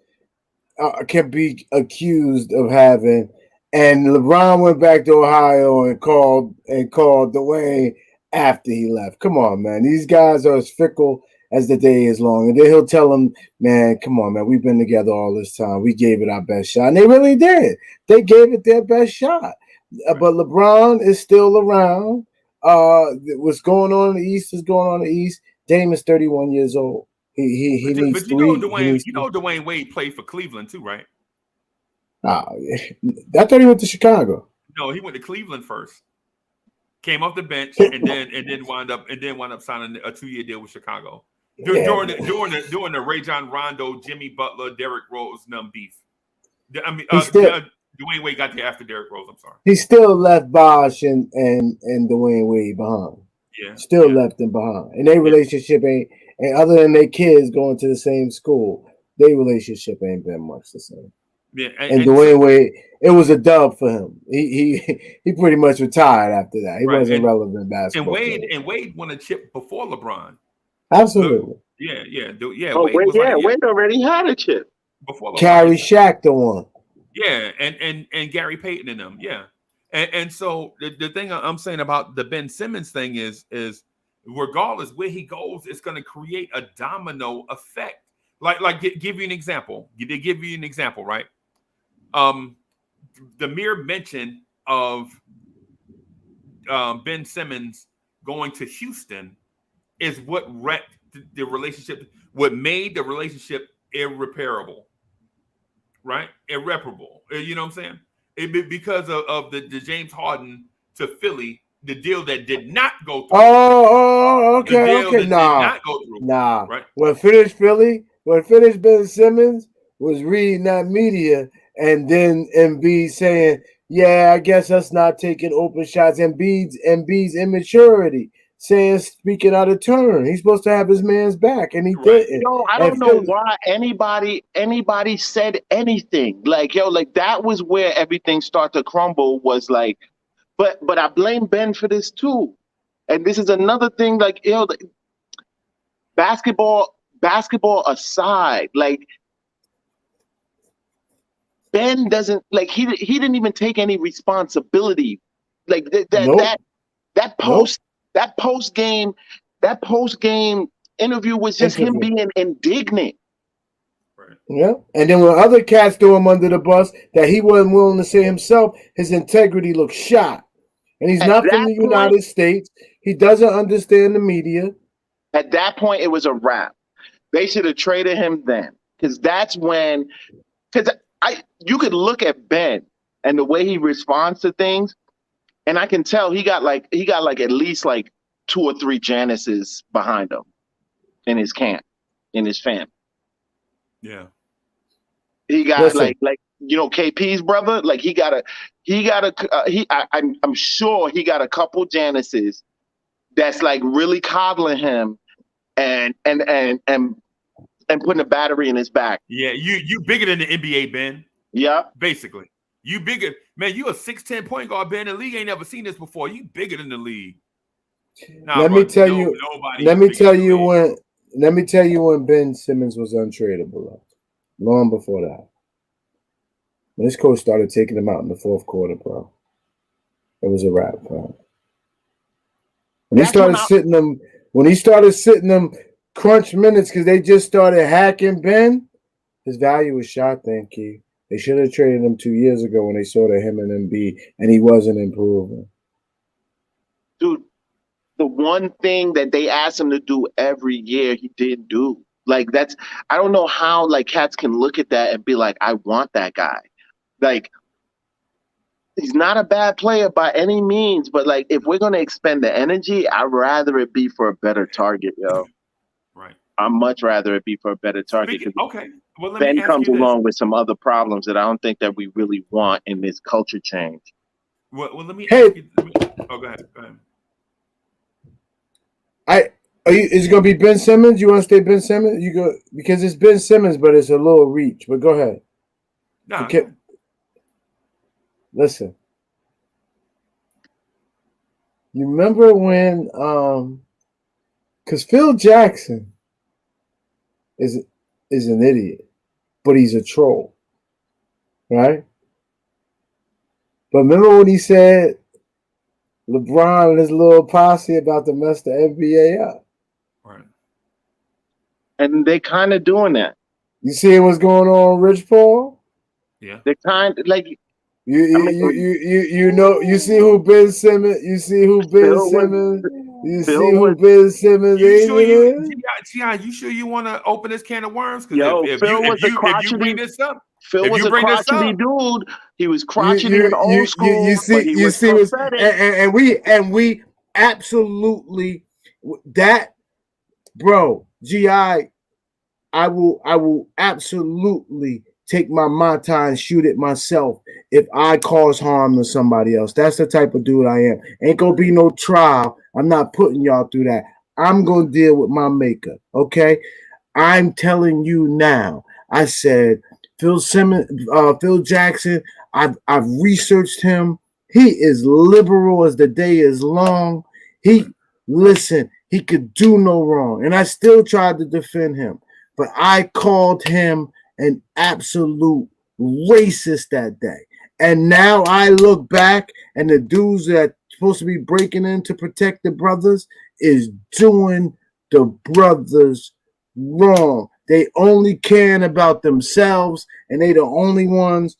can be accused of having, and LeBron went back to Ohio and called Dwayne after he left. Come on, man. These guys are as fickle as the day is long. And then he'll tell them, man, come on, man. We've been together all this time. We gave it our best shot. And they really did. They gave it their best shot. But LeBron is still around. What's going on in the East is going on in the East. Dame is 31 years old. He needs Dwayne Wade played for Cleveland too, right? I thought he went to Chicago. No, he went to Cleveland first. Came off the bench and then wound up signing a 2-year deal with Chicago. During the Ray John Rondo, Jimmy Butler, Derrick Rose beef. I mean, He still Dwayne Wade got there after Derrick Rose. I'm sorry. he still left Bosh and Dwayne Wade behind. Yeah. Still left them behind. And their relationship ain't, and other than their kids going to the same school, their relationship ain't been much the same. Yeah, and Dwayne Wade, it was a dub for him. He pretty much retired after that. He wasn't relevant basketball. And Wade won a chip before LeBron. Absolutely. Oh, Wade already had a chip before LeBron. Carry Shaq the one. Yeah, and Gary Payton and them. Yeah, and so the thing I'm saying about the Ben Simmons thing is regardless where he goes, it's going to create a domino effect. Like give you an example. They give you an example, right? The mere mention of Ben Simmons going to Houston is what wrecked the relationship, what made the relationship irreparable, right? Irreparable. You know what I'm saying? Because of the James Harden to Philly, the deal that did not go through. Okay. Did not go through. Right? When finished Ben Simmons was reading that media, and then Embiid saying, "Yeah, I guess us not taking open shots." Embiid's immaturity, speaking out of turn. He's supposed to have his man's back, and he didn't. Yo, I don't know why anybody said anything. Like that was where everything started to crumble. Was like, but I blame Ben for this too. And this is another thing. Like, basketball aside, like, Ben doesn't, like, he didn't even take any responsibility. Like that post game interview was just him being indignant. Right. Yeah, and then when other cats threw him under the bus that he wasn't willing to say himself, his integrity looked shot. And he's not from the United States. He doesn't understand the media. At that point, it was a wrap. They should have traded him then, because that's when. Because you could look at Ben and the way he responds to things, and I can tell he got like at least like 2 or 3 Janices behind him in his camp, in his family. Yeah, he got like KP's brother. Like I'm sure he got a couple Janices that's like really coddling him and putting a battery in his back. Yeah, you bigger than the NBA, Ben. Yeah, basically, you bigger, man. You a 6'10" point guard, Ben. The league ain't never seen this before. You bigger than the league. Let me tell you when Ben Simmons was untradeable. Long before that, when this coach started taking him out in the fourth quarter, bro, it was a wrap, bro. When he started sitting them crunch minutes because they just started hacking Ben, his value was shot. Thank you. They should have traded him 2 years ago when they saw that him and Embiid, and he wasn't improving. Dude, the one thing that they asked him to do every year, he didn't do. Like, I don't know how, like, cats can look at that and be like, I want that guy. Like, he's not a bad player by any means, but, like, if we're going to expend the energy, I'd rather it be for a better target, yo. Right. I'd much rather it be for a better target. Okay. Well, let Ben me ask comes you this. along with some other problems that I don't think that we really want in this culture change. Well, let me ask you. Go ahead. Is it gonna be Ben Simmons? You want to stay Ben Simmons? You go because it's Ben Simmons, but it's a little reach. But go ahead. No. Listen. You remember when because Phil Jackson is an idiot, but he's a troll, right? But remember when he said LeBron and his little posse about to mess the NBA up? Right. And they kind of doing that. You see what's going on, Rich Paul? Yeah. They're kind of like you see who Ben Simmons. You see who Ben Simmons. You see who Ben Simmons is. You sure you want to open this can of worms? Yo, if you bring this up, Phil was a crotchety dude. He was crotchety in old school. You see, and we absolutely that, bro. GI, I will absolutely take my mata and shoot it myself if I cause harm to somebody else. That's the type of dude I am. Ain't gonna be no trial. I'm not putting y'all through that. I'm gonna deal with my maker. Okay. I'm telling you now. I said Phil Jackson. I've researched him. He is liberal as the day is long. He could do no wrong, and I still tried to defend him. But I called him an absolute racist that day. And now I look back, and the dudes that supposed to be breaking in to protect the brothers is doing the brothers wrong. They only caring about themselves, and they the only ones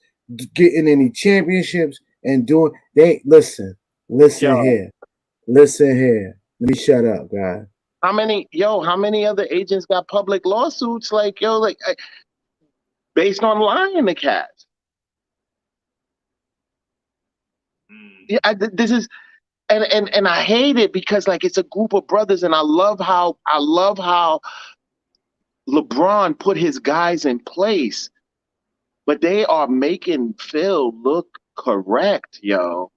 getting any championships and doing. They listen here. Let me shut up, guys. How many other agents got public lawsuits? Based on lying to cats. Yeah, this is, and I hate it because like it's a group of brothers, and I love how LeBron put his guys in place, but they are making Phil look correct, yo.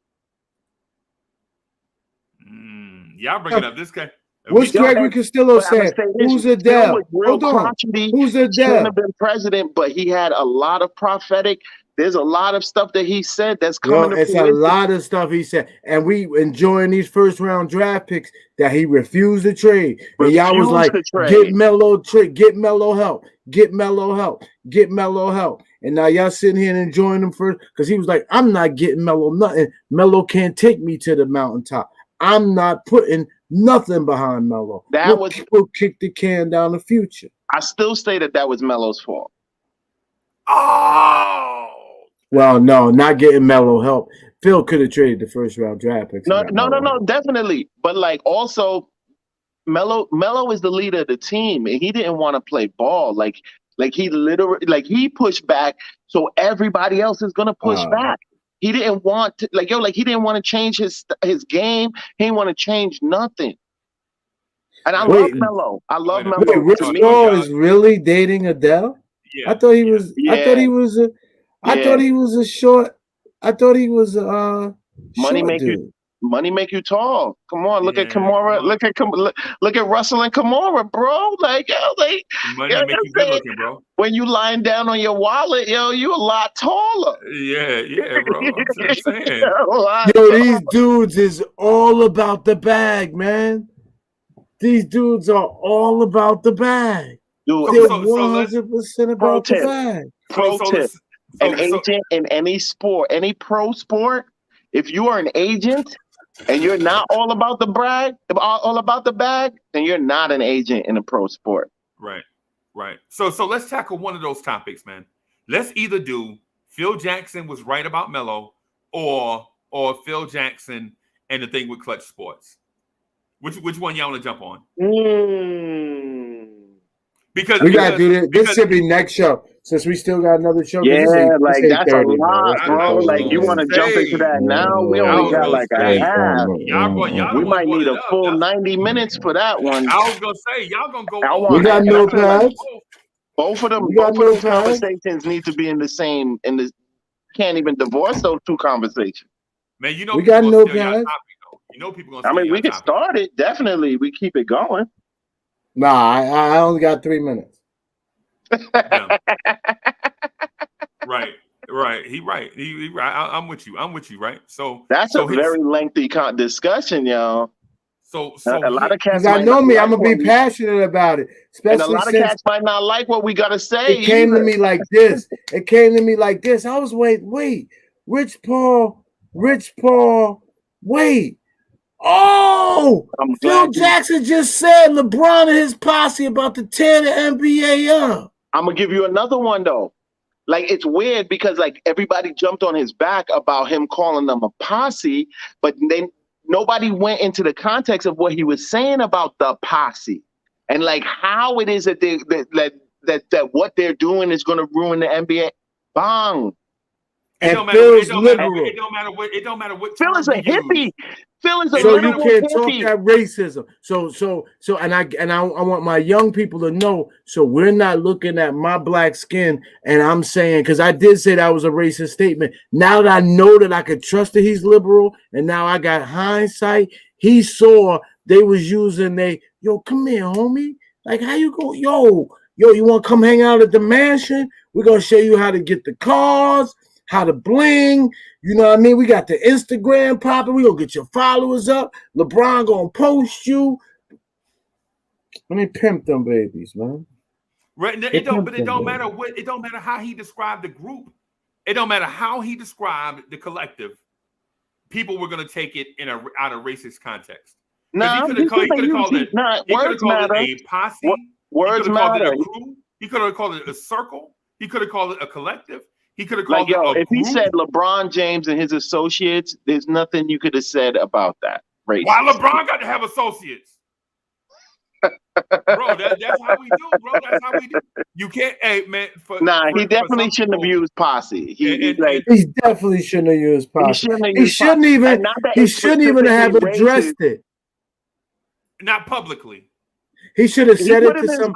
Y'all bringing up this guy. What's Gregory Castillo saying? Who's Adele? Hold on. Who's Adele? Shouldn't have been president, but he had a lot of prophetic. There's a lot of stuff that he said that's coming. It's a lot of stuff he said, and we enjoying these first round draft picks that he refused to trade. And y'all was like, get Melo help, get Melo help. And now y'all sitting here and enjoying him first because he was like, I'm not getting Melo nothing. Melo can't take me to the mountaintop. I'm not putting nothing behind Melo. People kick the can down the future. I still say that was Melo's fault. Oh. Well, no, not getting Melo help. Phil could have traded the first round draft picks. No, definitely. But like also, Melo is the leader of the team, and he didn't want to play ball. Like he literally, like he pushed back, so everybody else is gonna push back. He didn't want to, he didn't want to change his game. He didn't want to change nothing. And I love Melo. I love Melo. Wait, Rich Paul is really dating Adele? Yeah. I thought he was. Yeah. I thought he was a. I thought he was a short. I thought he was a money make you tall. Come on, look at Kimura. Look at Russell and Kimura, bro. Like money make you good looking, bro. When you lying down on your wallet, you a lot taller. Yeah, bro. I'm just saying. These dudes is all about the bag, man. These dudes are all about the bag. Dude, they're 100% about the bag. Pro tip. An agent in any sport, any pro sport, if you are an agent and you're not all about the bag, then you're not an agent in a pro sport. Right. So let's tackle one of those topics, man. Let's either do Phil Jackson was right about Melo or Phil Jackson and the thing with Clutch Sports. Which one y'all want to jump on? Because we gotta do this. This should be next show. Since we still got another show. Yeah, that's 30, a lot, bro. Like you want to jump into that now? We only got like a half. We might need a full 90 minutes for that one. I was gonna say y'all gonna go. We got no pads. Both of them conversations need to be in the same. Can't even divorce those two conversations. Man, you know we got no pads. You know people gonna. I mean, we can start it. Definitely, we keep it going. Nah, I only got 3 minutes. Yeah. Right. He right. I'm with you. Right. So that's a very lengthy discussion, y'all. So a lot of cats. I know me. I'm gonna be passionate about it. And a lot of cats might not like what we gotta say. It came to me like this. I was wait. Rich Paul. Wait. Oh, Phil Jackson just said LeBron and his posse about to tear the NBA up. I'm gonna give you another one though. Like it's weird because like everybody jumped on his back about him calling them a posse, but then nobody went into the context of what he was saying about the posse and like how it is that that what they're doing is gonna ruin the NBA. Bang. It And don't matter. Phil's It don't matter. liberal. It don't matter what. It don't matter what Phil term is a you hippie. use. Phil is a So you literal can't talk hippie. that racism. So I want my young people to know. So we're not looking at my black skin, and I'm saying, because I did say that was a racist statement. Now that I know that I could trust that he's liberal, and now I got hindsight. He saw they was using yo, come here, homie. Like, how you go, yo, you want to come hang out at the mansion? We're gonna show you how to get the cars, how to bling. You know what I mean? We got the Instagram popping. We gonna get your followers up. LeBron gonna post you. Let me pimp them babies, man. Right? It don't matter what. It don't matter how he described the group. It don't matter how he described the collective. People were gonna take it out of racist context. Nah, he could have called it words matter. a posse. Words he could have called matter. it a crew. He could have called it a circle. He could have called it a collective. He could have Like, called it a if group. he said LeBron James and his associates, there's nothing you could have said about that. Racist. Why LeBron got to have associates? Bro, that's how we do, bro. That's how we do. You can't, hey man. He definitely shouldn't have used posse. He definitely shouldn't have used posse. He shouldn't even have addressed it. Not publicly. He should have said it to some.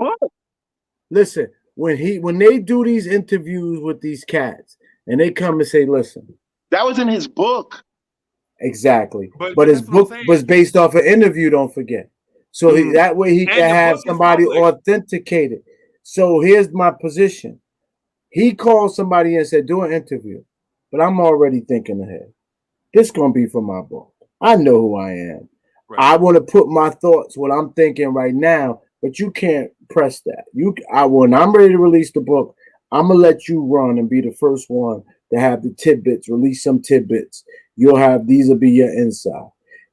Listen, when they do these interviews with these cats and they come and say, "Listen," that was in his book. Exactly, but his book was based off an interview. Don't forget. So that way he can have somebody authenticated. So here's my position. He called somebody and said, "Do an interview," but I'm already thinking ahead. This is gonna be for my book. I know who I am. Right. I want to put my thoughts, what I'm thinking right now, but you can't press that. When I'm ready to release the book, I'm gonna let you run and be the first one to have the tidbits. Release some tidbits. These will be your inside.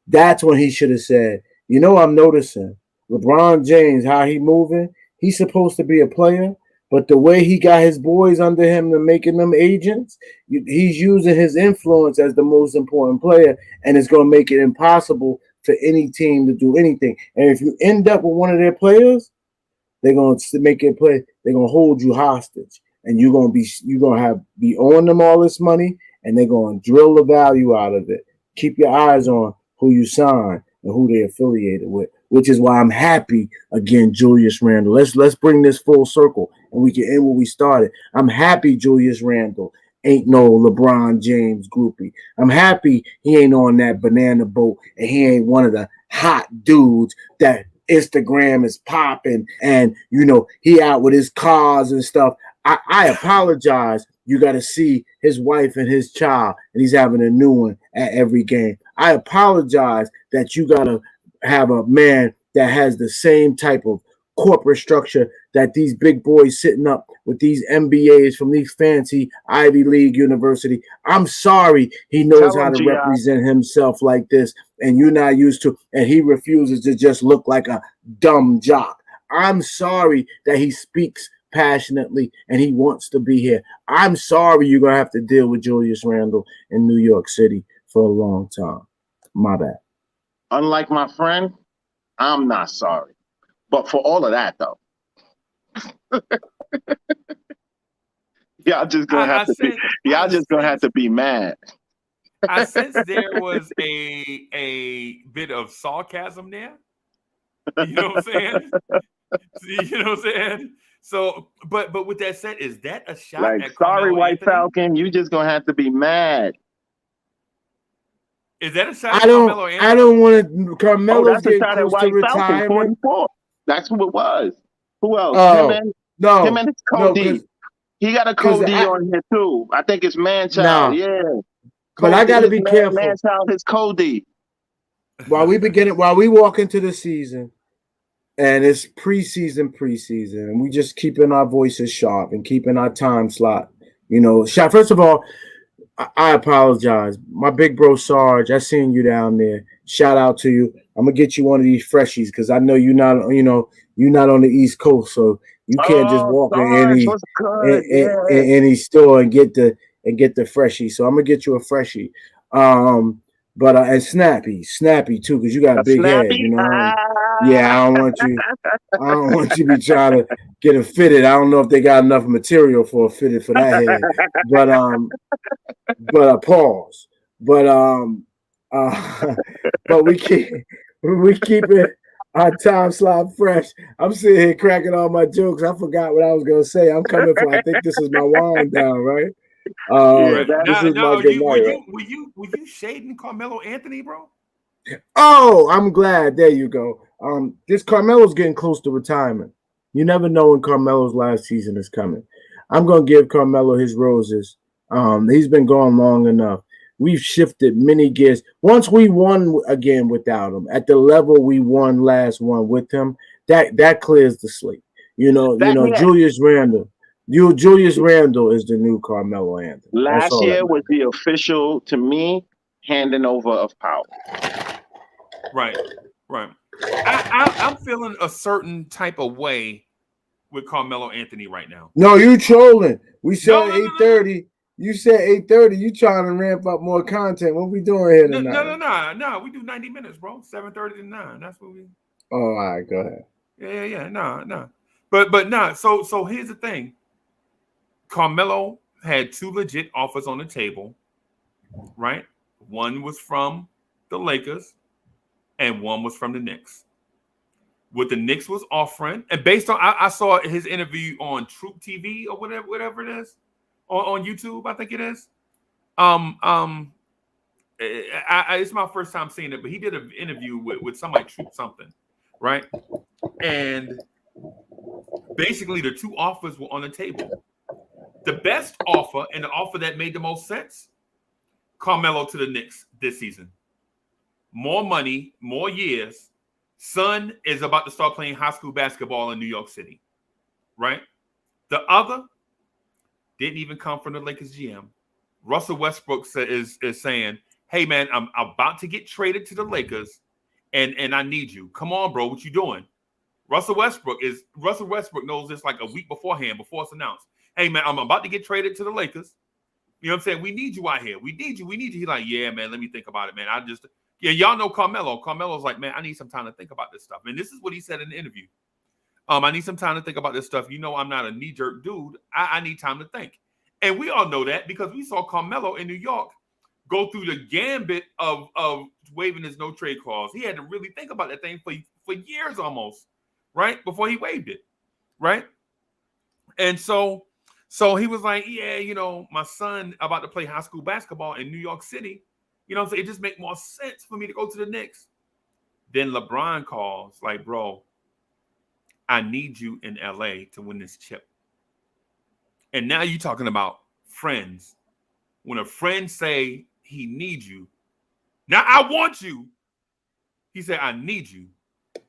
That's when he should have said, I'm noticing LeBron James, how he moving. He's supposed to be a player, but the way he got his boys under him and making them agents, he's using his influence as the most important player, and it's going to make it impossible for any team to do anything. And if you end up with one of their players, they're going to make it play. They're going to hold you hostage, and you're going to be owing them all this money, and they're going to drill the value out of it. Keep your eyes on who you sign and who they're affiliated with, which is why I'm happy again, Julius Randle. Let's bring this full circle, and we can end where we started. I'm happy Julius Randle ain't no LeBron James groupie. I'm happy he ain't on that banana boat, and he ain't one of the hot dudes that Instagram is popping, and he out with his cars and stuff. I apologize. You got to see his wife and his child, and he's having a new one at every game. I apologize that you got to have a man that has the same type of corporate structure that these big boys sitting up with these MBAs from these fancy Ivy League university. I'm sorry he knows how to represent himself like this, and you're not used to, and he refuses to just look like a dumb jock. I'm sorry that he speaks passionately and he wants to be here. I'm sorry you're going to have to deal with Julius Randle in New York City for a long time. My bad. Unlike my friend, I'm not sorry. But for all of that, though, y'all just gonna have to be mad. I sense there was a bit of sarcasm there. You know what I'm saying? You know what I'm saying? So, but with that said, is that a shot like, at sorry, Carmelo White Anthony? Falcon, you just gonna have to be mad. Is that a shot at Carmelo Anthony? I don't want to. Carmelo's getting shot close at to White retirement. Falcon, 44. That's who it was. Who else? Him and his Cody. He got a Cody on here too. I think it's Manchild. Yeah. But I got to be careful. Manchild is Cody. While we walk into the season, and it's preseason, and we just keeping our voices sharp and keeping our time slot. First of all, I apologize. My big bro Sarge, I seen you down there. Shout out to you. I'm gonna get you one of these freshies because I know you're not on the East Coast, so you can't just walk in any store and get the freshie. So I'm gonna get you a freshie. But and snappy too, because you got a A big head. snappy. You know. Yeah, I don't want you. I don't want you to be trying to get it fitted. I don't know if they got enough material for a fitted for that head. But pause. But but we keep it our time slot fresh. I'm sitting here cracking all my jokes. I forgot what I was gonna say. I'm coming for. I think this is my wind down, right? Yeah, Right. that, This Now, is my now, good night, right? were you shading Carmelo Anthony, bro? Oh, I'm glad. There you go. This Carmelo's getting close to retirement. You never know when Carmelo's last season is coming. I'm gonna give Carmelo his roses. He's been gone long enough. We've shifted many gears. Once we won again without him, at the level we won last one with him, that clears the slate. yeah. Julius Randle. Julius Randle is the new Carmelo Anthony. That's Last all that year was matters. the official, to me, handing over of power. Right. Right. I'm feeling a certain type of way with Carmelo Anthony right now. No, you trolling. We No, said no, no, no, no. 8:30. You said 8:30. You trying to ramp up more content. What we doing here No, no, tonight? no, no, no. We do 90 minutes, bro. 7:30 to 9. That's what we. Oh, all right, go ahead. Yeah. No, no. But nah. So here's the thing. Carmelo had two legit offers on the table, right? One was from the Lakers, and one was from the Knicks. What the Knicks was offering, and based on I saw his interview on Troop TV or whatever it is, on YouTube, I think it is. Um, um, it's my first time seeing it, but he did an interview with somebody, Troop something, right? And basically, the two offers were on the table. The best offer and the offer that made the most sense, Carmelo to the Knicks this season. More money, more years. Son is about to start playing high school basketball in New York City, right? The other didn't even come from the Lakers GM. Russell Westbrook is saying, "Hey man, I'm about to get traded to the Lakers, and I need you. Come on, bro, what you doing?" Russell Westbrook knows this like a week beforehand, before it's announced. Hey man, I'm about to get traded to the Lakers. You know what I'm saying? We need you out here. We need you. He's like, yeah, man, let me think about it, man. Y'all know Carmelo. Carmelo's like, man, I need some time to think about this stuff. And this is what he said in the interview. I need some time to think about this stuff. You know, I'm not a knee-jerk dude. I need time to think. And we all know that because we saw Carmelo in New York go through the gambit of waiving his no-trade clause. He had to really think about that thing for years almost, right? Before he waived it, right? And so he was like, yeah, my son about to play high school basketball in New York City. You know what I'm saying? It just make more sense for me to go to the Knicks. Then LeBron calls like, bro, I need you in LA to win this chip. And now you're talking about friends. When a friend say he needs you, now I want you. He said, I need you.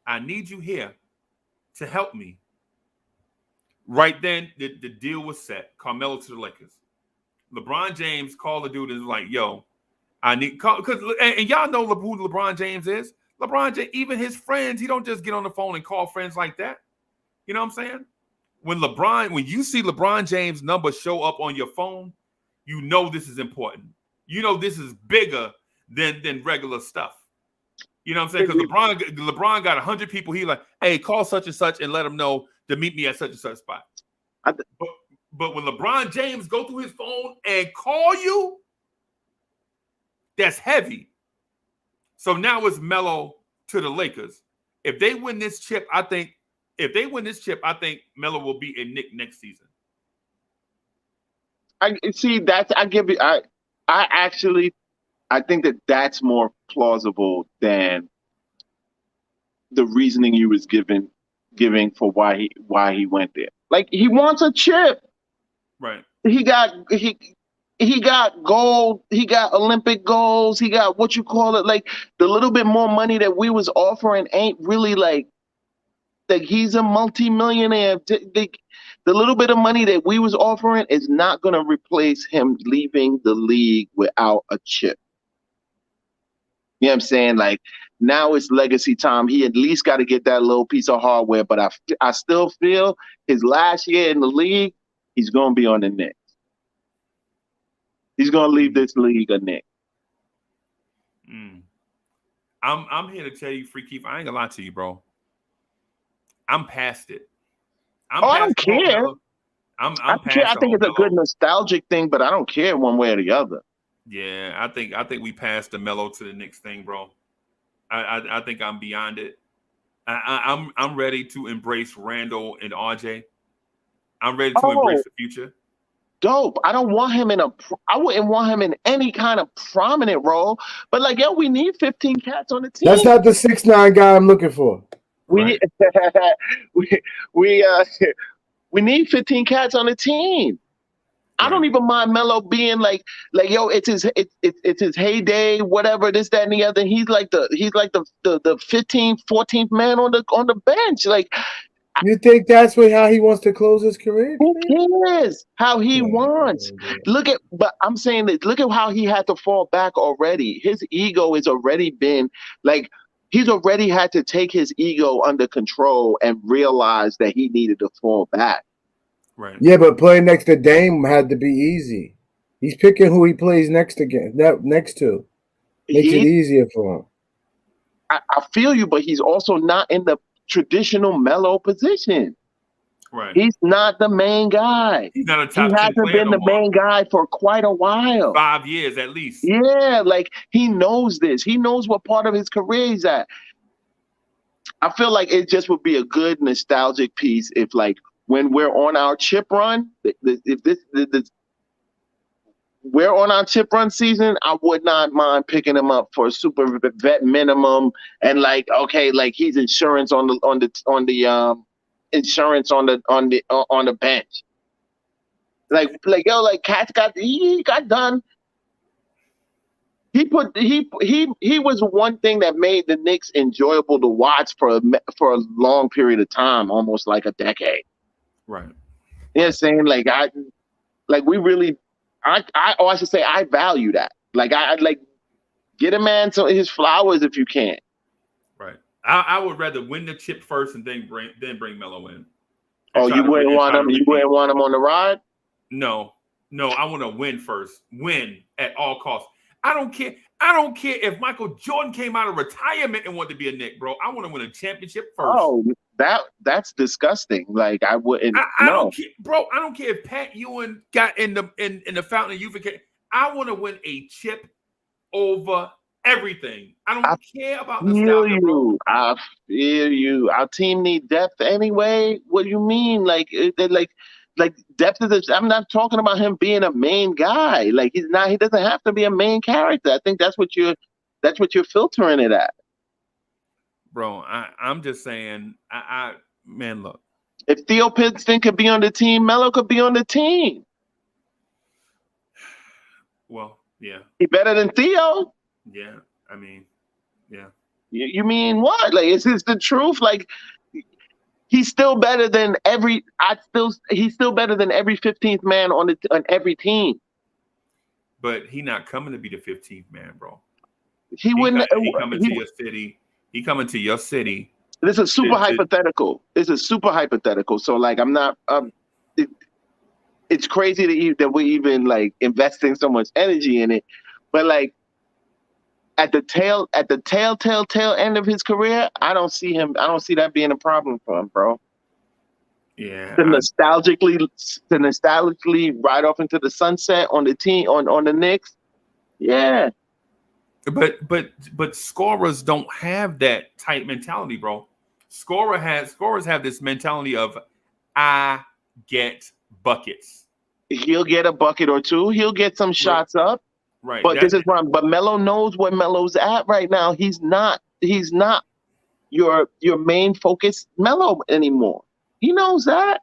I need you here to help me. Right then, the deal was set. Carmelo to the Lakers. LeBron James called the dude and was like, yo, I need, because and y'all know who LeBron James is. LeBron James, even his friends, he don't just get on the phone and call friends like that. You know what I'm saying? When you see LeBron James' number show up on your phone, you know this is important. You know this is bigger than regular stuff. You know what I'm saying? Because LeBron got 100 people. He like, hey, call such and such and let them know to meet me at such and such spot. But when LeBron James go through his phone and call you, that's heavy. So now it's Melo to the Lakers. If they win this chip, I think Melo will be a Knick next season. I see that. I think that's more plausible than the reasoning you was giving for why he went there. Like, he wants a chip. Right. He got gold. He got Olympic goals. He got what you call it. Like, the little bit more money that we was offering ain't really like he's a multi-millionaire. The little bit of money that we was offering is not going to replace him leaving the league without a chip. You know what I'm saying? Like, now it's legacy time. He at least got to get that little piece of hardware. But I still feel his last year in the league, he's going to be on the Knicks. He's going to leave this league a Knick. I'm here to tell you, Free Keith, I ain't gonna lie to you, bro. I'm past it. I don't care. I'm I don't care. I think it's a good nostalgic thing, but I don't care one way or the other. Yeah, I think we passed the Melo to the Knicks thing, bro. I think I'm beyond it. I'm ready to embrace Randall and RJ. I'm ready to embrace the future. Dope. I don't want him I wouldn't want him in any kind of prominent role. But like, yo, we need 15 cats on the team. That's not the 6'9" guy I'm looking for. We we need 15 cats on the team. I don't even mind Melo being like yo, it's his heyday, whatever, this, that, and the other. He's like the 15th, 14th man on the bench. Like, you think that's how he wants to close his career? Who cares how he wants? But I'm saying that look at how he had to fall back already. His ego has already been like, he's already had to take his ego under control and realize that he needed to fall back. Right. Yeah, but playing next to Dame had to be easy. He's picking who he plays next to. Makes it easier for him. I feel you, but he's also not in the traditional Melo position. Right. He's not the main guy. He's not a top 10 He hasn't been the main guy for quite a while. 5 years at least. Yeah, like he knows this. He knows what part of his career he's at. I feel like it just would be a good nostalgic piece if, like, when we're on our chip run, we're on our chip run season, I would not mind picking him up for a super vet minimum and like, okay, like he's insurance on the insurance on the bench. Like yo, like Cat's he got done. He was one thing that made the Knicks enjoyable to watch for a long period of time, almost like a decade. Right. You know what I'm saying? Like I should say I value that. Like I like get a man to his flowers if you can. Right. I would rather win the chip first and then bring Melo in. Oh, you wouldn't want him? You wouldn't want him on the ride? No, I want to win first. Win at all costs. I don't care if Michael Jordan came out of retirement and wanted to be a Knick, bro. I want to win a championship first. Oh, that's disgusting. Like I wouldn't. I don't care, bro. I don't care if Pat Ewing got in the Fountain of Youth. I want to win a chip over everything. I don't care about nostalgia, bro. I feel you. Our team need depth anyway. What do you mean? Like depth is. I'm not talking about him being a main guy. Like he's not. He doesn't have to be a main character. I think that's what you're filtering it at. Bro, I'm just saying. Man, look. If Theo Pinson could be on the team, Melo could be on the team. Well, yeah. He better than Theo. Yeah, I mean, yeah. You mean what? Like, is this the truth? Like, he's still better than he's still better than every 15th man on every team. But he not coming to be the 15th man, bro. He wouldn't. He coming to your city. He coming to your city. This is super hypothetical. This is super hypothetical. So, like, I'm not. It's crazy that we're even like investing so much energy in it, but like. At the tail end of his career, I don't see that being a problem for him, bro. Yeah. To nostalgically ride off into the sunset on the team on the Knicks. Yeah. But scorers don't have that type mentality, bro. Scorers have this mentality of I get buckets. He'll get a bucket or two. He'll get some shots up. Right. But this is wrong. But Melo knows where Melo's at right now. He's not your main focus Melo anymore. He knows that.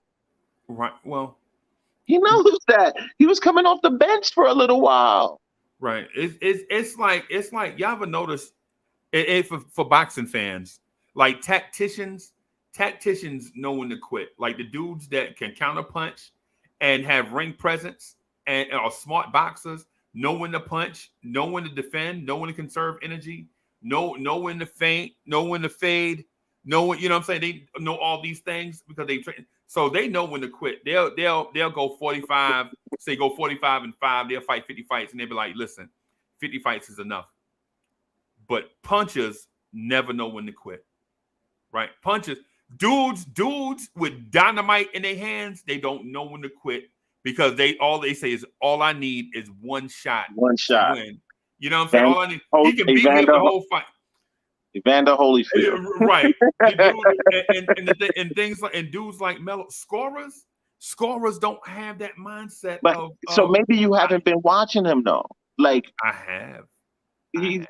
Right. Well, he knows that. He was coming off the bench for a little while. Right. It's like y'all ever notice it for boxing fans, like tacticians know when to quit. Like the dudes that can counterpunch and have ring presence and are smart boxers. Know when to punch, know when to defend, know when to conserve energy, know when to feint, know when to fade, know when, you know what I'm saying? They know all these things because they train. So they know when to quit. They'll go 45, say go 45 and 5, they'll fight 50 fights, and they'll be like, listen, 50 fights is enough. but punchers never know when to quit. Right? Punchers, dudes with dynamite in their hands, they don't know when to quit because all they say is all I need is one shot to win. You know what I'm saying? All I need, he can beat me up the whole fight. Evander Holyfield, right? And things like dudes like Melo, scorers don't have that mindset. But so maybe you haven't been watching him though. Like I have. Dude,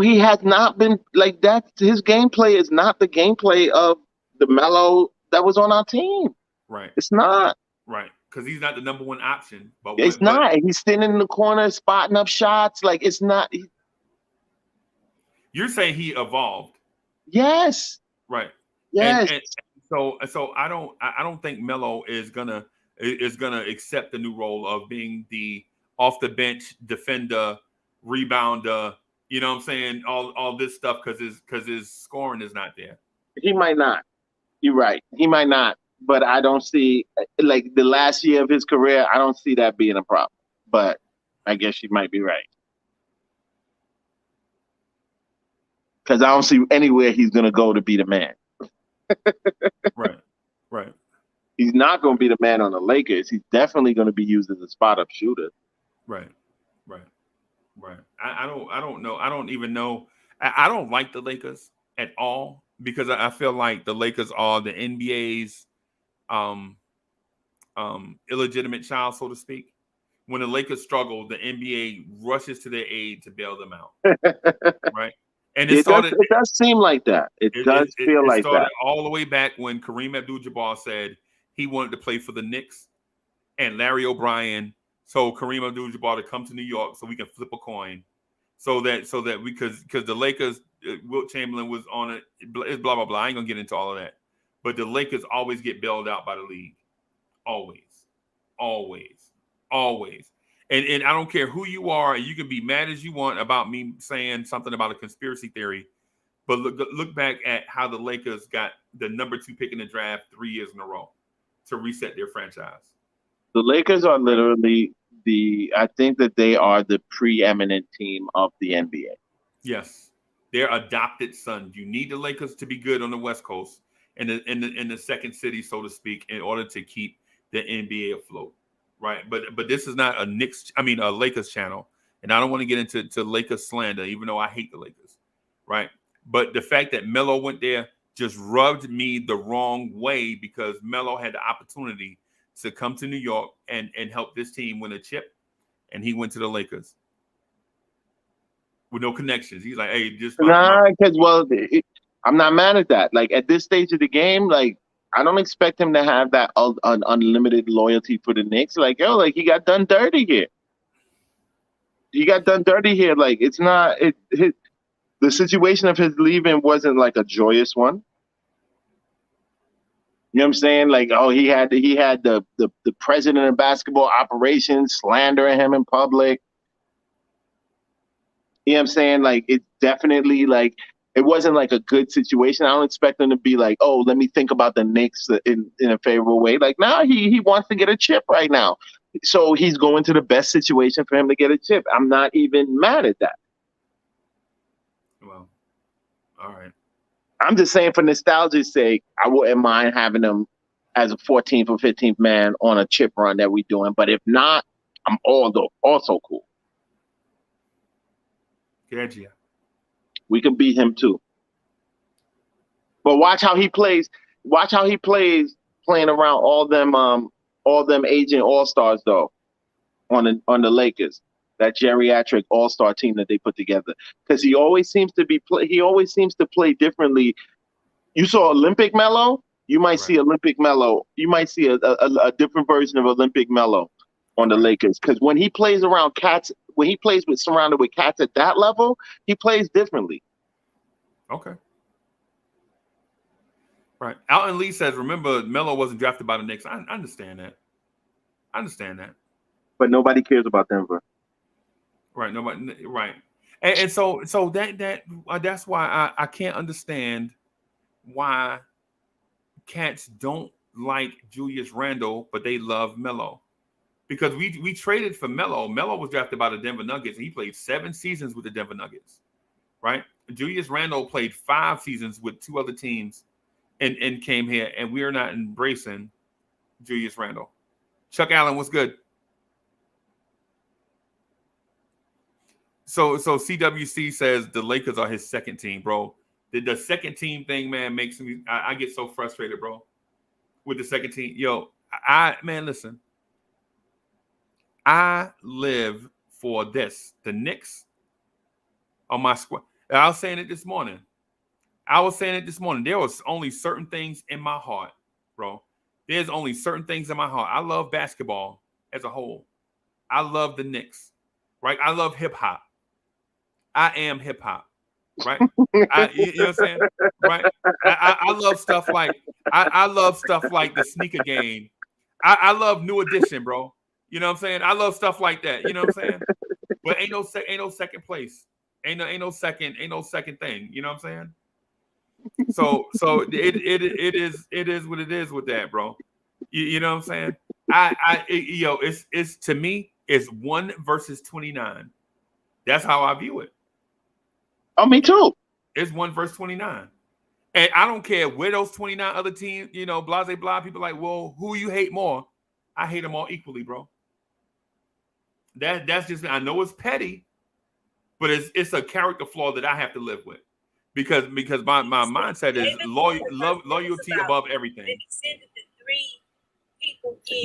he has not been like that. His gameplay is not the gameplay of the Melo that was on our team. Right. It's not. Right. Because he's not the number one option. But it's not. He's standing in the corner, spotting up shots. Like it's not. You're saying he evolved. Yes. Right. Yes. And so I don't think Melo is gonna accept the new role of being the off the bench defender, rebounder. You know what I'm saying? All this stuff because his scoring is not there. He might not. You're right. He might not. But I don't see, like, the last year of his career, I don't see that being a problem. But I guess you might be right. Because I don't see anywhere he's going to go to be the man. Right. He's not going to be the man on the Lakers. He's definitely going to be used as a spot-up shooter. Right. I don't know. I don't even know. I don't like the Lakers at all because I feel like the Lakers are the NBA's illegitimate child, so to speak. When the Lakers struggle, the NBA rushes to their aid to bail them out. Right. And it does seem like that. It does feel like that. All the way back when Kareem Abdul-Jabbar said he wanted to play for the Knicks and Larry O'Brien told Kareem Abdul-Jabbar to come to New York so we can flip a coin, so that we because the Lakers, Wilt Chamberlain was on it. It's blah blah blah. I ain't gonna get into all of that, but the Lakers always get bailed out by the league, always. And I don't care who you are. You can be mad as you want about me saying something about a conspiracy theory, but look back at how the Lakers got the number 2 pick in the draft 3 years in a row to reset their franchise. The Lakers are literally I think that they are the preeminent team of the NBA. Yes. They're adopted son. You need the Lakers to be good on the West Coast and in the second city, so to speak, in order to keep the NBA afloat. Right. But this is not a Lakers channel. And I don't want to get into Lakers slander, even though I hate the Lakers. Right. But the fact that Melo went there just rubbed me the wrong way because Melo had the opportunity to come to New York and help this team win a chip, and he went to the Lakers with no connections. He's like, hey, just because I'm not mad at that. Like at this stage of the game, like I don't expect him to have that unlimited loyalty for the Knicks. Like he got done dirty here. Like it's not the situation of his leaving wasn't like a joyous one. You know what I'm saying? Like, he had the president of basketball operations slandering him in public. You know what I'm saying? Like, it definitely, like, it wasn't like a good situation. I don't expect him to be like, let me think about the Knicks in a favorable way. Like, now he wants to get a chip right now. So he's going to the best situation for him to get a chip. I'm not even mad at that. Well, all right. I'm just saying for nostalgia's sake, I wouldn't mind having him as a 14th or 15th man on a chip run that we're doing. But if not, I'm also cool. Gotcha. We can beat him too. But watch how he plays. Watch how he plays playing around all them aging all-stars though on the Lakers. That geriatric all-star team that they put together, because he always seems to play differently. You saw Olympic Melo, you might see Olympic Melo. You might see a different version of Olympic Melo on the Lakers, because when he plays around cats, when he plays surrounded with cats at that level, he plays differently. Okay. Right. Alton Lee says, remember, Melo wasn't drafted by the Knicks. I understand that. But nobody cares about Denver. Right, nobody. Right, and so that's why I can't understand why cats don't like Julius Randle, but they love Melo, because we traded for Melo. Melo was drafted by the Denver Nuggets, and he played 7 seasons with the Denver Nuggets. right? Julius Randle played 5 seasons with 2 other teams and came here, and we are not embracing Julius Randle. Chuck Allen, what's good? So CWC says the Lakers are his second team, bro. The second team thing, man, makes me I get so frustrated, bro, with the second team. Yo, listen. I live for this. The Knicks on my squad. I was saying it this morning. There was only certain things in my heart, bro. There's only certain things in my heart. I love basketball as a whole. I love the Knicks, right? I love hip hop. I am hip hop, right? You know what I'm saying, right? I love stuff like I love stuff like the sneaker game. I love New Edition, bro. You know what I'm saying? I love stuff like that. You know what I'm saying? But ain't no second place. Ain't no second thing. You know what I'm saying? So it is what it is with that, bro. You know what I'm saying? It's to me, it's 1 versus 29. That's how I view it. Oh, me too. It's 1 versus 29. And I don't care where those 29 other teams, blase blah, people like, well, who you hate more? I hate them all equally, bro. That's just, I know it's petty, but it's a character flaw that I have to live with. Because my mindset is loyalty above everything.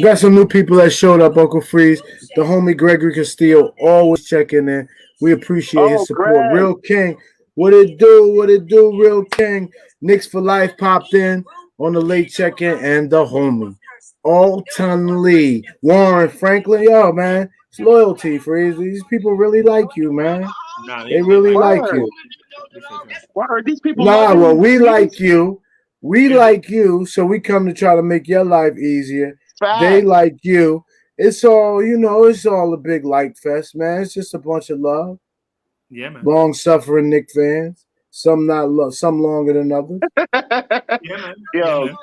Got some new people that showed up, Uncle Freeze. The homie Gregory Castillo always checking in. We appreciate his support. Greg. Real King, what it do, Real King. Knicks for Life popped in on the late check-in, and the homie Alton Lee, Warren Franklin. Yo, man, it's loyalty, Freeze. These people really like you, man. They really like you. Word, these people. Well, we like you. We like you, so we come to try to make your life easier. Fact. They like you. It's all, it's all a big like fest, man. It's just a bunch of love. Yeah, man. Long-suffering Knicks fans. Some not some longer than others. Yeah, man. Yo, yeah, man.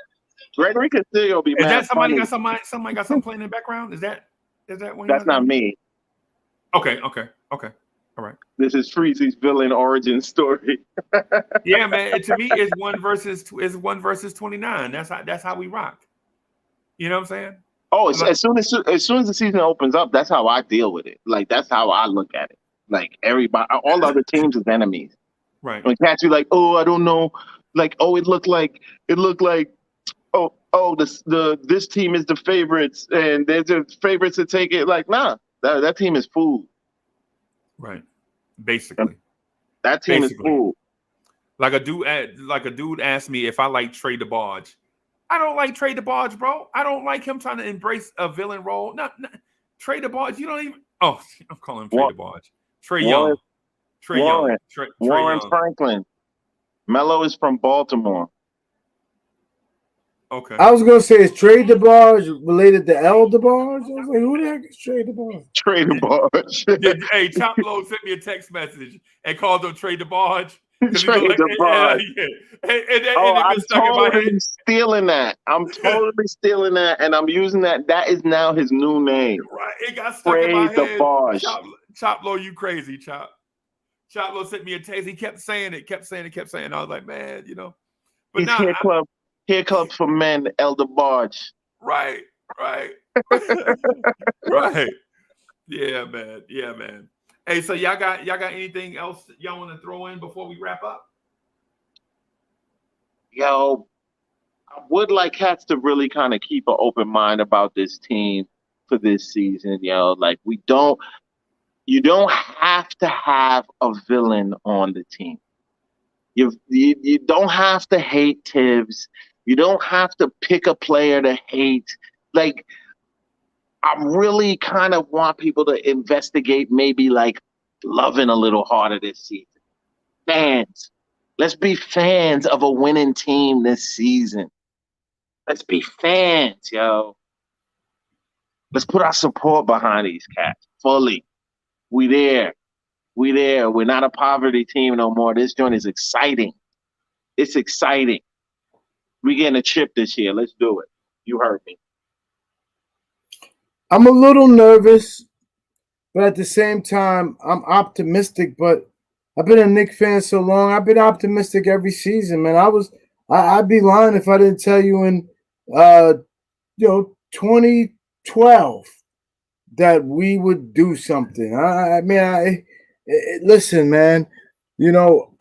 Gregory Castillo be mad. Is that somebody funny. got something playing in the background? Is that one? That's not me. Okay. All right. This is Freezy's villain origin story. Yeah, man. To me, it's 1 versus 29. That's how we rock. You know what I'm saying? Oh, as soon as the season opens up, that's how I deal with it. Like, that's how I look at it. Like, everybody, all the other teams is enemies. Right. When cats be like, oh, I don't know, like, oh, it looked like, this team is the favorites, and they're the favorites to take it. Like, nah, that team is food. Right. Basically. That team is food. Like a dude asked me if I like Trey DeBarge. I don't like Trey DeBarge, bro. I don't like him trying to embrace a villain role. No, Trey DeBarge, you don't even. Oh, I'm calling him Trey DeBarge. Trey Young. Trey Young. Warren Franklin. Melo is from Baltimore. Okay. I was gonna say, is Trey DeBarge related to El DeBarge? I was like, who the heck is Trey DeBarge? Trey DeBarge. Hey, Chop Low sent me a text message and called him Trey DeBarge. Trey DeBarge. I'm totally stealing that. I'm totally stealing that, and I'm using that. That is now his new name. Right. It got stuck Trey in my head. DeBarge. Chop Low, you crazy, Chop. Chop Low sent me a text. He kept saying it. I was like, man, But he's Hair Club for Men, El DeBarge. Right. Right. Yeah, man. Hey, so y'all got anything else y'all want to throw in before we wrap up? Yo, I would like cats to really kind of keep an open mind about this team for this season. Like you don't have to have a villain on the team. You don't have to hate Tibbs. You don't have to pick a player to hate. Like, I really kind of want people to investigate maybe like loving a little harder this season. Fans. Let's be fans of a winning team this season. Let's be fans, yo. Let's put our support behind these cats fully. We there. We're not a poverty team no more. This joint is exciting. It's exciting. We getting a chip this year. Let's do it. You heard me. I'm a little nervous, but at the same time, I'm optimistic, but I've been a Knicks fan so long. I've been optimistic every season, man. I'd be lying if I didn't tell you in 2012 that we would do something. Listen, man. You know,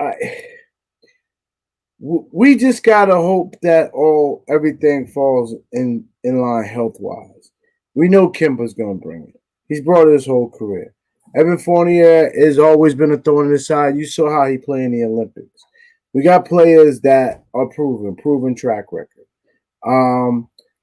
we just gotta hope that everything falls in line health wise. We know Kimba's gonna bring it. He's brought it his whole career. Evan Fournier has always been a thorn in his side. You saw how he played in the Olympics. We got players that are proven track record.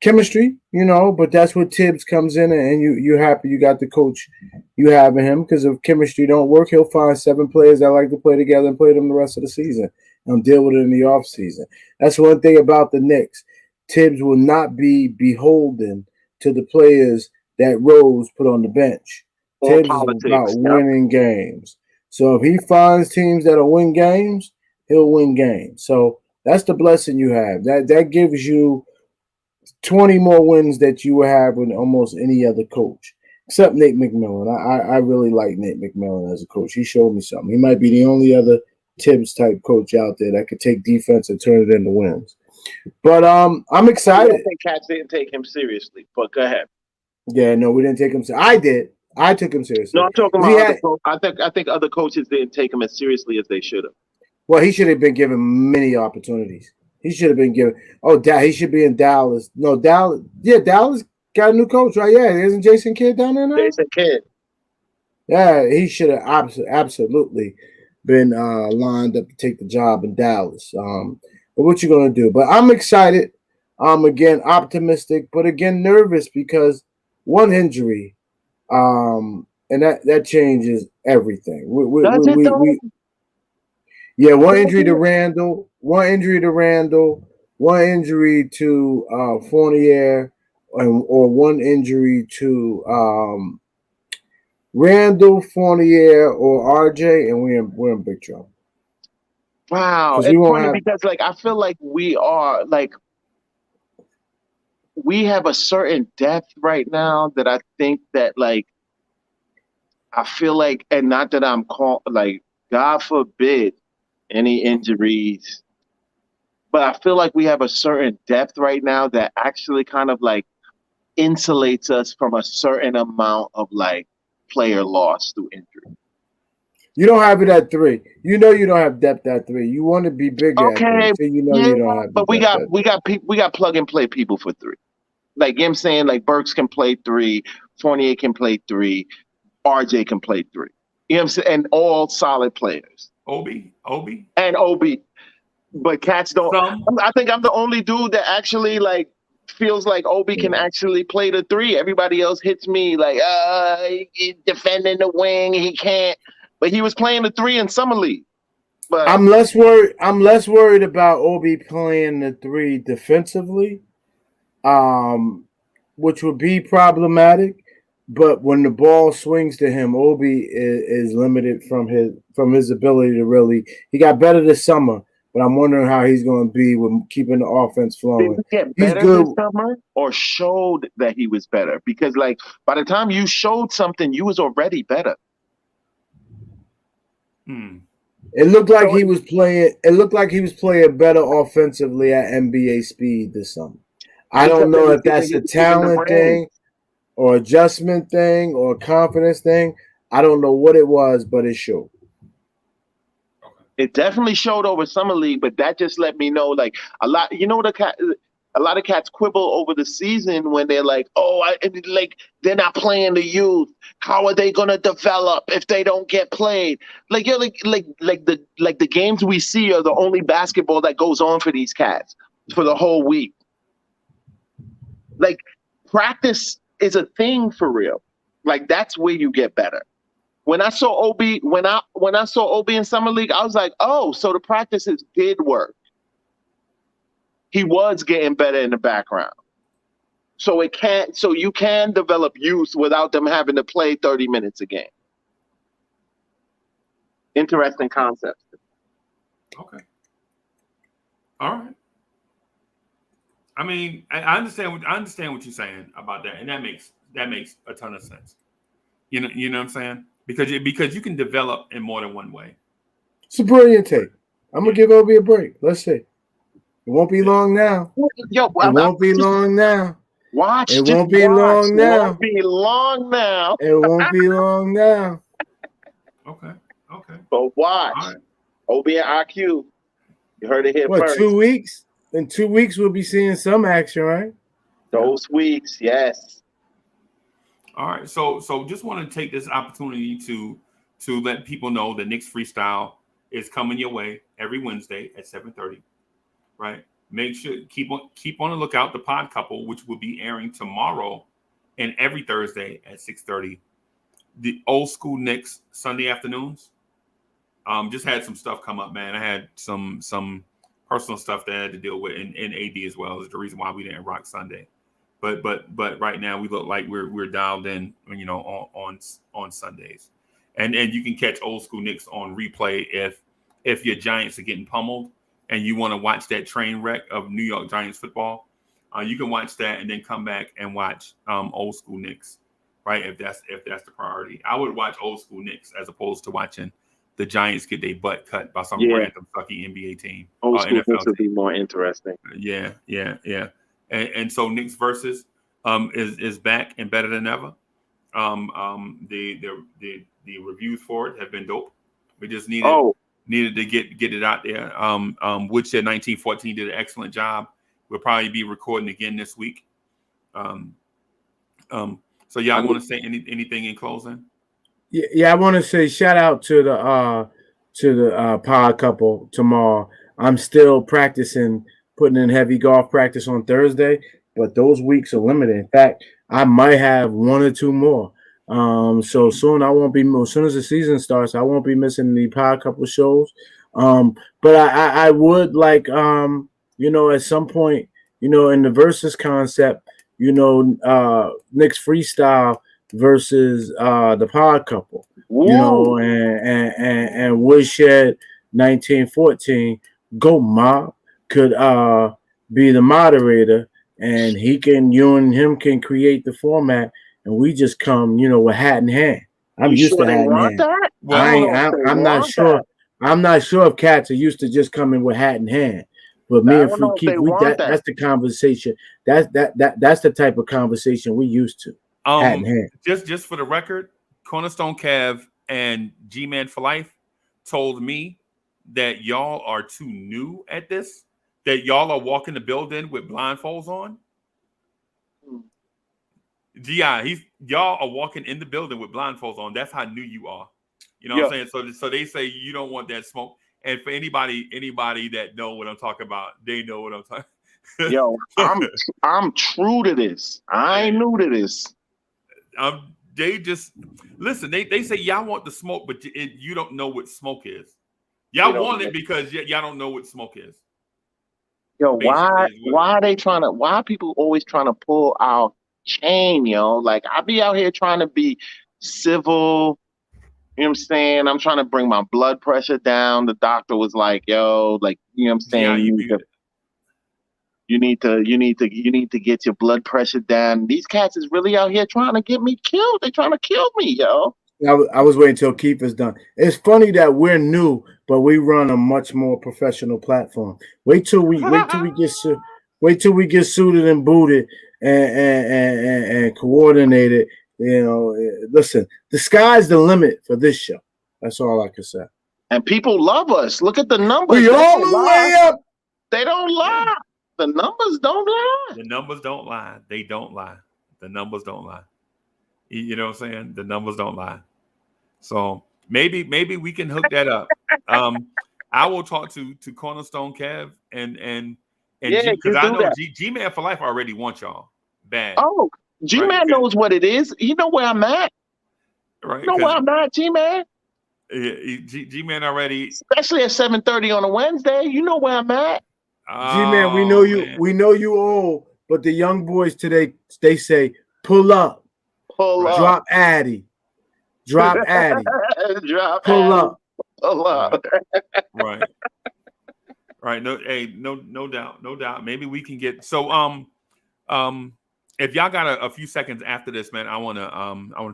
Chemistry, but that's where Tibbs comes in, and you happy you got the coach you have in him, because if chemistry don't work, he'll find 7 players that like to play together and play them the rest of the season and deal with it in the offseason. That's one thing about the Knicks. Tibbs will not be beholden to the players that Rose put on the bench. Or Tibbs politics. is about winning games. So if he finds teams that'll win games, he'll win games. So that's the blessing you have. That gives you 20 more wins that you would have with almost any other coach, except Nate McMillan. I really like Nate McMillan as a coach. He showed me something. He might be the only other Tibbs type coach out there that could take defense and turn it into wins. But I'm excited. I think Cats didn't take him seriously, but go ahead. Yeah, no, we didn't take him seriously. I did. I took him seriously. No, I'm talking about I think other coaches didn't take him as seriously as they should have. Well, he should have been given many opportunities. He should have been given. He should be in Dallas. No, Dallas. Yeah, Dallas got a new coach, right? Yeah, isn't Jason Kidd down there now? Jason Kidd. Yeah, he should have absolutely been lined up to take the job in Dallas. But what you gonna do? But I'm excited. Again, optimistic, but again, nervous because one injury, and that changes everything. Yeah, one injury to Randall, one injury to Fournier, or one injury to Randall, Fournier, or RJ, and we're in big trouble. Wow, it's funny because I feel like we are we have a certain depth right now that I think that I feel like, and not that I'm God forbid any injuries, but I feel like we have a certain depth right now that actually kind of insulates us from a certain amount of player loss through injury. You don't have it at 3. You don't have depth at 3. You want to be bigger at 3. So you don't have. But we got plug and play people for 3. You know what I'm saying? Burks can play 3, Fournier can play 3, RJ can play 3. You know what I'm saying? And all solid players. Obi. But Cats don't. I think I'm the only dude that actually feels like Obi can actually play the 3. Everybody else hits me he's defending the wing, he can't. But he was playing the 3 in summer league. But I'm less worried about Obi playing the 3 defensively, which would be problematic. But when the ball swings to him, Obi is limited from his ability to really. He got better this summer, but I'm wondering how he's going to be with keeping the offense flowing. Did he get better this summer, or showed that he was better? Because by the time you showed something, you was already better. It looked like he was playing. It looked like he was playing better offensively at NBA speed this summer. I don't know if that's a talent thing, or adjustment thing, or confidence thing. I don't know what it was, but it showed. It definitely showed over summer league, but that just let me know a lot. A lot of cats quibble over the season when they're they're not playing the youth. How are they gonna develop if they don't get played? The games we see are the only basketball that goes on for these cats for the whole week. Practice is a thing for real. That's where you get better. When I saw Obi, when I saw Obi in summer league, I was like, oh, so the practices did work. He was getting better in the background. So you can develop youth without them having to play 30 minutes a game. Interesting concept. Okay. All right. I mean, I understand what you're saying about that, and that makes a ton of sense. You know what I'm saying? Because you can develop in more than one way. It's a brilliant take. I'm gonna give Obi a break. Let's see. It won't be long now. Yo, It won't be long now. Watch. It won't be long now. It won't be long now. It won't be long now. Okay. But watch. All right. Obi and IQ. You heard it here What, first. 2 weeks? In 2 weeks, we'll be seeing some action, right? Those weeks, yes. All right. So just want to take this opportunity to let people know that Knicks Freestyle is coming your way every Wednesday at 7:30. Right. Make sure keep on the lookout. The Pod Couple, which will be airing tomorrow and every Thursday at 6:30. The Old School Knicks Sunday afternoons. Just had some stuff come up, man. I had some personal stuff that I had to deal with in AD as well. Is the reason why we didn't rock Sunday. But right now we look like we're dialed in, on Sundays, and you can catch Old School Knicks on replay if your Giants are getting pummeled and you want to watch that train wreck of New York Giants football. You can watch that and then come back and watch Old School Knicks, right? If that's the priority, I would watch Old School Knicks as opposed to watching the Giants get their butt cut by some random sucky NBA team. Old School NFL Knicks would team. be more interesting. Yeah. And so Knicks versus is back and better than ever. The reviews for it have been dope. We just needed to get it out there. Woodshed 1914 did an excellent job. We'll probably be recording again this week. So y'all want to say anything in closing? Yeah, I want to say shout out to the Pod Couple tomorrow. I'm still practicing, putting in heavy golf practice on Thursday, but those weeks are limited. In fact, I might have 1 or 2 more. So soon as soon as the season starts, I won't be missing the Pod Couple shows. But I would like, at some point, in the versus concept, Knicks Freestyle versus the Pod Couple, and Woodshed 1914, Go Mob could be the moderator, and you and him can create the format, and we just come, with hat in hand. I'm used to hat in hand. I'm not sure. I'm not sure if cats are used to just coming with hat in hand. But me and Free Keith, that's the conversation. That's the type of conversation we used to. Hat in hand. Just for the record, Cornerstone Cav and G-Man for Life told me that y'all are too new at this, that y'all are walking the building with blindfolds on. Y'all are walking in the building with blindfolds on. That's how new you are. You know what I'm saying? So they say you don't want that smoke. And for anybody that know what I'm talking about, they know what I'm talking about. Yo, I'm true to this. I ain't new to this. They just listen. They say y'all want the smoke, but you don't know what smoke is. Y'all want it because y'all don't know what smoke is. Yo, why are people always trying to pull our chain, yo? Like, I be out here trying to be civil. You know what I'm saying? I'm trying to bring my blood pressure down. The doctor was like, yo, like, you know what I'm saying? You need to get your blood pressure down. These cats is really out here trying to get me killed. They trying to kill me, yo. I was waiting until Keith is done. It's funny that we're new, but we run a much more professional platform. Wait till we get suited and booted and coordinated. Listen, the sky's the limit for this show. That's all I can say. And people love us. Look at the numbers. We all the way up. They don't lie. The numbers don't lie. The numbers don't lie. They don't lie. The numbers don't lie. You know what I'm saying? The numbers don't lie. So maybe we can hook that up. I will talk to Cornerstone Kev and because I know G-Man for Life already wants y'all bad. Oh, G-Man knows what it is. You know where I'm at. Right. You know where I'm at, G-Man. G-Man already. Especially at 7:30 on a Wednesday. You know where I'm at. G-Man, we know you. Man. We know you old, but the young boys today, they say, pull up. Pull up. Drop Addy. Drop Addy. Drop Pull Addy. up. Pull up. Right. No doubt. Maybe we can get if y'all got a few seconds after this, man, I wanna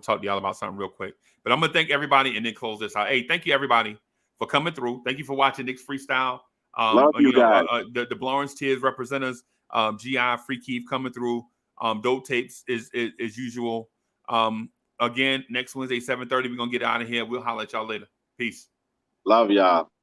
talk to y'all about something real quick. But I'm gonna thank everybody and then close this out. Hey, thank you everybody for coming through. Thank you for watching Knicks Freestyle. Love you guys. The Blorange Tears representatives, GI, Free Keith coming through. Dope tapes is usual. Again, next Wednesday, 7:30, we're gonna get out of here. We'll holler at y'all later. Peace. Love y'all.